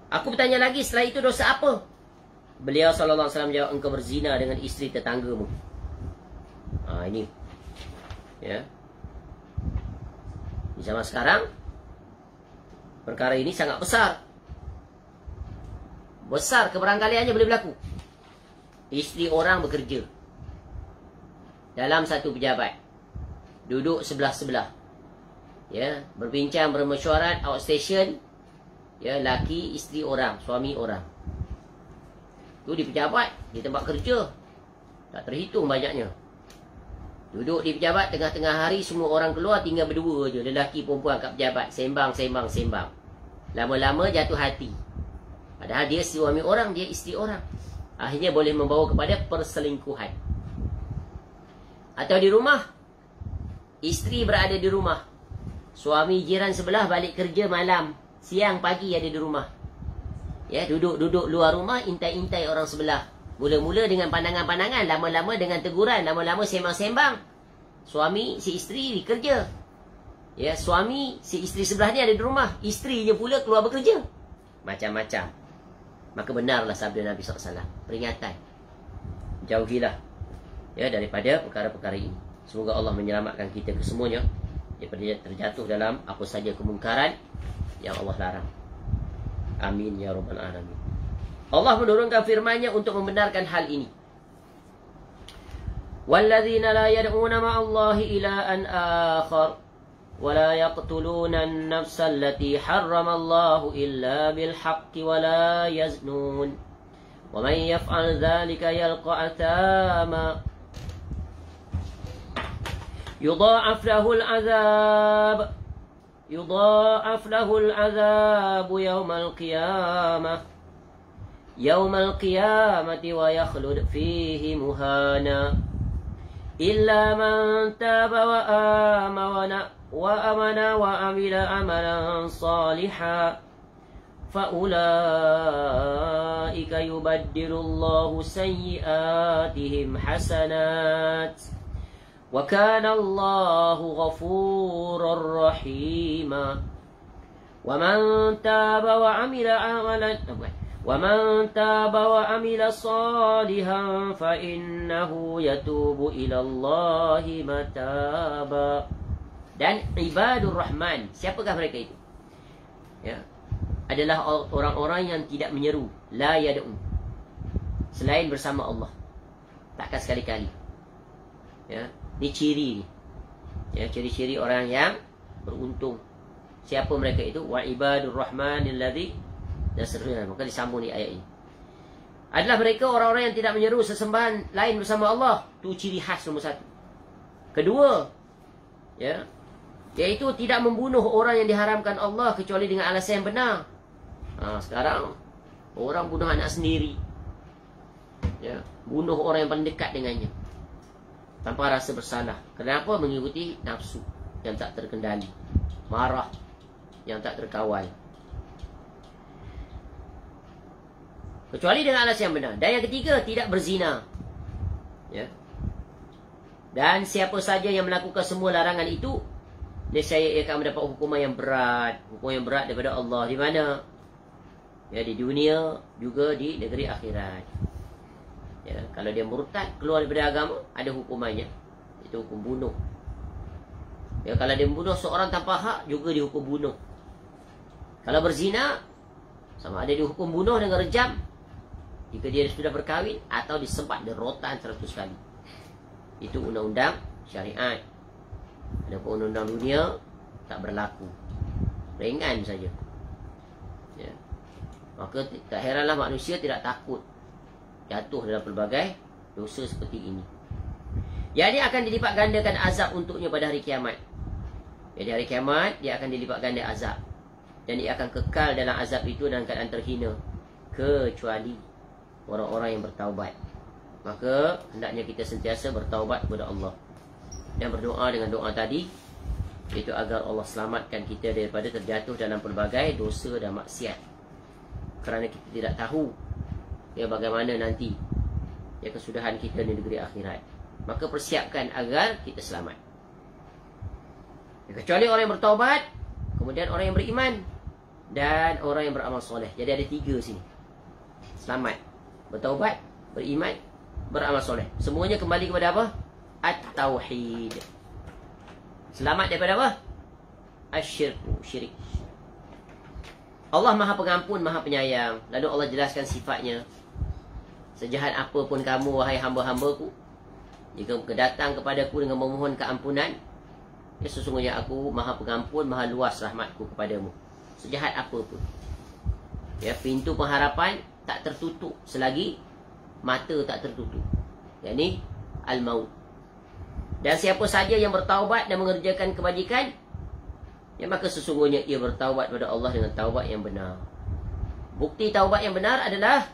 Aku bertanya lagi, setelah itu dosa apa? Beliau SAW jawab, engkau berzina dengan isteri tetanggamu. Ini. Ya. Di zaman sekarang, perkara ini sangat besar. Besar keberangkaliannya boleh berlaku. Isteri orang bekerja dalam satu pejabat, duduk sebelah-sebelah, ya, berbincang, bermesyuarat, outstation, ya, laki isteri orang, suami orang. Tu di pejabat, di tempat kerja, tak terhitung banyaknya. Duduk di pejabat, tengah-tengah hari semua orang keluar, tinggal berdua je, lelaki perempuan kat pejabat, sembang. Lama-lama jatuh hati. Padahal dia suami orang, dia isteri orang. Akhirnya boleh membawa kepada perselingkuhan. Atau di rumah, isteri berada di rumah, suami jiran sebelah balik kerja malam, siang pagi ada di rumah. Ya, duduk luar rumah, intai-intai orang sebelah. Mula-mula dengan pandangan-pandangan, lama-lama dengan teguran, lama-lama sembang-sembang. Suami si isteri kerja. Ya, suami si isteri sebelah ni ada di rumah, isterinya pula keluar bekerja. Macam-macam. Maka benarlah sabda Nabi SAW. Peringatan. Jauhilah, ya, daripada perkara-perkara ini. Semoga Allah menyelamatkan kita kesemuanya daripada terjatuh dalam apa saja kemungkaran yang Allah larang. Amin ya rabbal alamin. Allah menurunkan firman-Nya untuk membenarkan hal ini. Walladzina la yad'una ma'allahi ilahan akhar wa la yaqtuluna an-nafsa allati harrama Allahu illa bil haqqi wa la yaznun. Wa man yaf'al dhalika yalqa athama yudha'af lahu al-'adhab yawm al-qiyamah wa yakhlud fihi muhana. إلا من تاب وآمن وعمل عملا صالحا فأولئك يبدل الله سيئاتهم حسنات وكان الله غفورا رحيما ومن تاب وعمل صالحا فإنه يتوب إلى الله متابا. Dan ibadur rahman, siapakah mereka itu? Ya, adalah orang-orang yang tidak menyeru, la yad'u, selain bersama Allah. Takkan sekali-kali. Ya, ini ciri ni. Ya, ciri-ciri orang yang beruntung. Siapa mereka itu? Wa ibadur rahmanil ladzi nasruna. Maka disambung di ayat ini. Adalah mereka orang-orang yang tidak menyeru sesembahan lain bersama Allah. Itu ciri khas nombor satu. Kedua, ya, iaitu tidak membunuh orang yang diharamkan Allah kecuali dengan alasan yang benar. Sekarang orang bunuh anak sendiri, ya, bunuh orang yang paling dekat dengannya tanpa rasa bersalah. Kenapa? Mengikuti nafsu yang tak terkendali, marah yang tak terkawal, kecuali dengan alasan yang benar. Dan yang ketiga, tidak berzina, ya. Dan siapa saja yang melakukan semua larangan itu, nescaya ia akan mendapat hukuman yang berat. Hukuman yang berat daripada Allah. Di mana? Ya, di dunia, juga di negeri akhirat. Ya, kalau dia murtad, keluar daripada agama, ada hukumannya. Itu hukum bunuh. Ya, kalau dia membunuh seorang tanpa hak, juga dihukum bunuh. Kalau berzina, sama ada dihukum bunuh dengan rejam jika dia sudah berkahwin, atau disempat dengan rotan 100 kali. Itu undang-undang syariat. Adapun undang-undang dunia tak berlaku, ringan saja. Ya. Maka tak heranlah manusia tidak takut jatuh dalam pelbagai dosa seperti ini. Jadi akan dilipat gandakan azab untuknya pada hari kiamat. Jadi hari kiamat dia akan dilipat ganda azab, dan dia akan kekal dalam azab itu dalam keadaan terhina, kecuali orang-orang yang bertaubat. Maka hendaknya kita sentiasa bertaubat kepada Allah dan berdoa dengan doa tadi, iaitu agar Allah selamatkan kita daripada terjatuh dalam pelbagai dosa dan maksiat. Kerana kita tidak tahu, ya, bagaimana nanti, ya, kesudahan kita di negeri akhirat. Maka persiapkan agar kita selamat. Ya, kecuali orang yang bertaubat, kemudian orang yang beriman, dan orang yang beramal soleh. Jadi ada 3 sini. Selamat, bertaubat, beriman, beramal soleh. Semuanya kembali kepada apa? At-tauhid. Selamat daripada apa? Asyirku, syirik. Allah Maha Pengampun, Maha Penyayang. Lalu Allah jelaskan sifatnya. Sejahat apapun kamu, wahai hamba-hambaku, jika datang kepadaku dengan memohon keampunan, ya, sesungguhnya aku Maha Pengampun, Maha luas rahmatku kepadamu. Sejahat apapun, ya, pintu pengharapan tak tertutup selagi mata tak tertutup, yakni al-maut. Dan siapa saja yang bertaubat dan mengerjakan kebajikan, ya, maka sesungguhnya ia bertaubat kepada Allah dengan taubat yang benar. Bukti taubat yang benar adalah,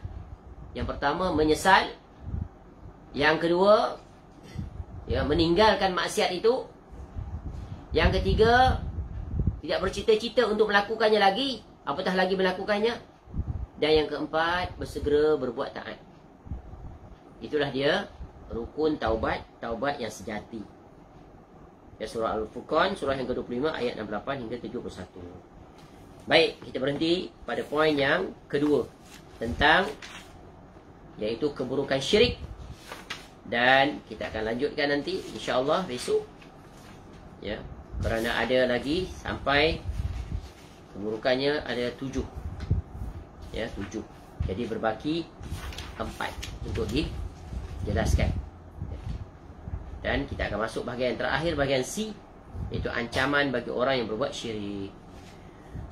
yang pertama, menyesal. Yang kedua, ya, meninggalkan maksiat itu. Yang ketiga, tidak bercita-cita untuk melakukannya lagi, apatah lagi melakukannya. Dan yang keempat, bersegera berbuat taat. Itulah dia rukun taubat, taubat yang sejati. Ya, surah Al-Furqan, surah yang ke-25 ayat 68 hingga 71. Baik, kita berhenti pada poin yang kedua, tentang, iaitu keburukan syirik. Dan kita akan lanjutkan nanti insya-Allah besok. Ya, kerana ada lagi sampai keburukannya ada 7. Ya, 7. Jadi berbaki 4 untuk dijelaskan. Dan kita akan masuk bahagian terakhir, bahagian C, iaitu ancaman bagi orang yang berbuat syirik.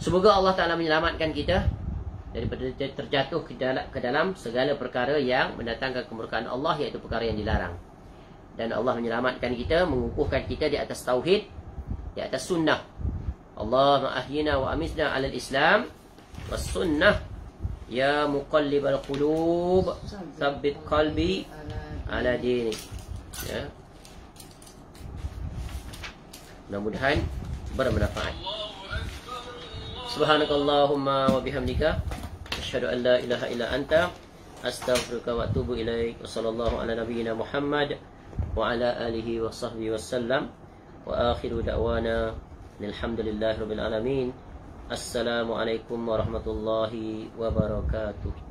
Semoga Allah Ta'ala menyelamatkan kita daripada terjatuh ke dalam segala perkara yang mendatangkan kemurkaan Allah, iaitu perkara yang dilarang. Dan Allah menyelamatkan kita, mengukuhkan kita di atas tauhid, di atas sunnah. Allahumma ahyina wa amitna 'alal Islam was sunnah, ya muqallibal qulub tsabbit qalbi ala dinik. Ya. Mudah-mudahan bermanfaat. Subhanakallahumma wa bihamdika asyhadu an la ilaha illa anta astaghfiruka wa atubu ilaik. Wassallallahu ala nabiyyina Muhammad wa ala alihi wa sahbihi wasallam. Wa akhiru da'wana alhamdulillahi rabbil alamin. Assalamualaikum warahmatullahi wabarakatuh.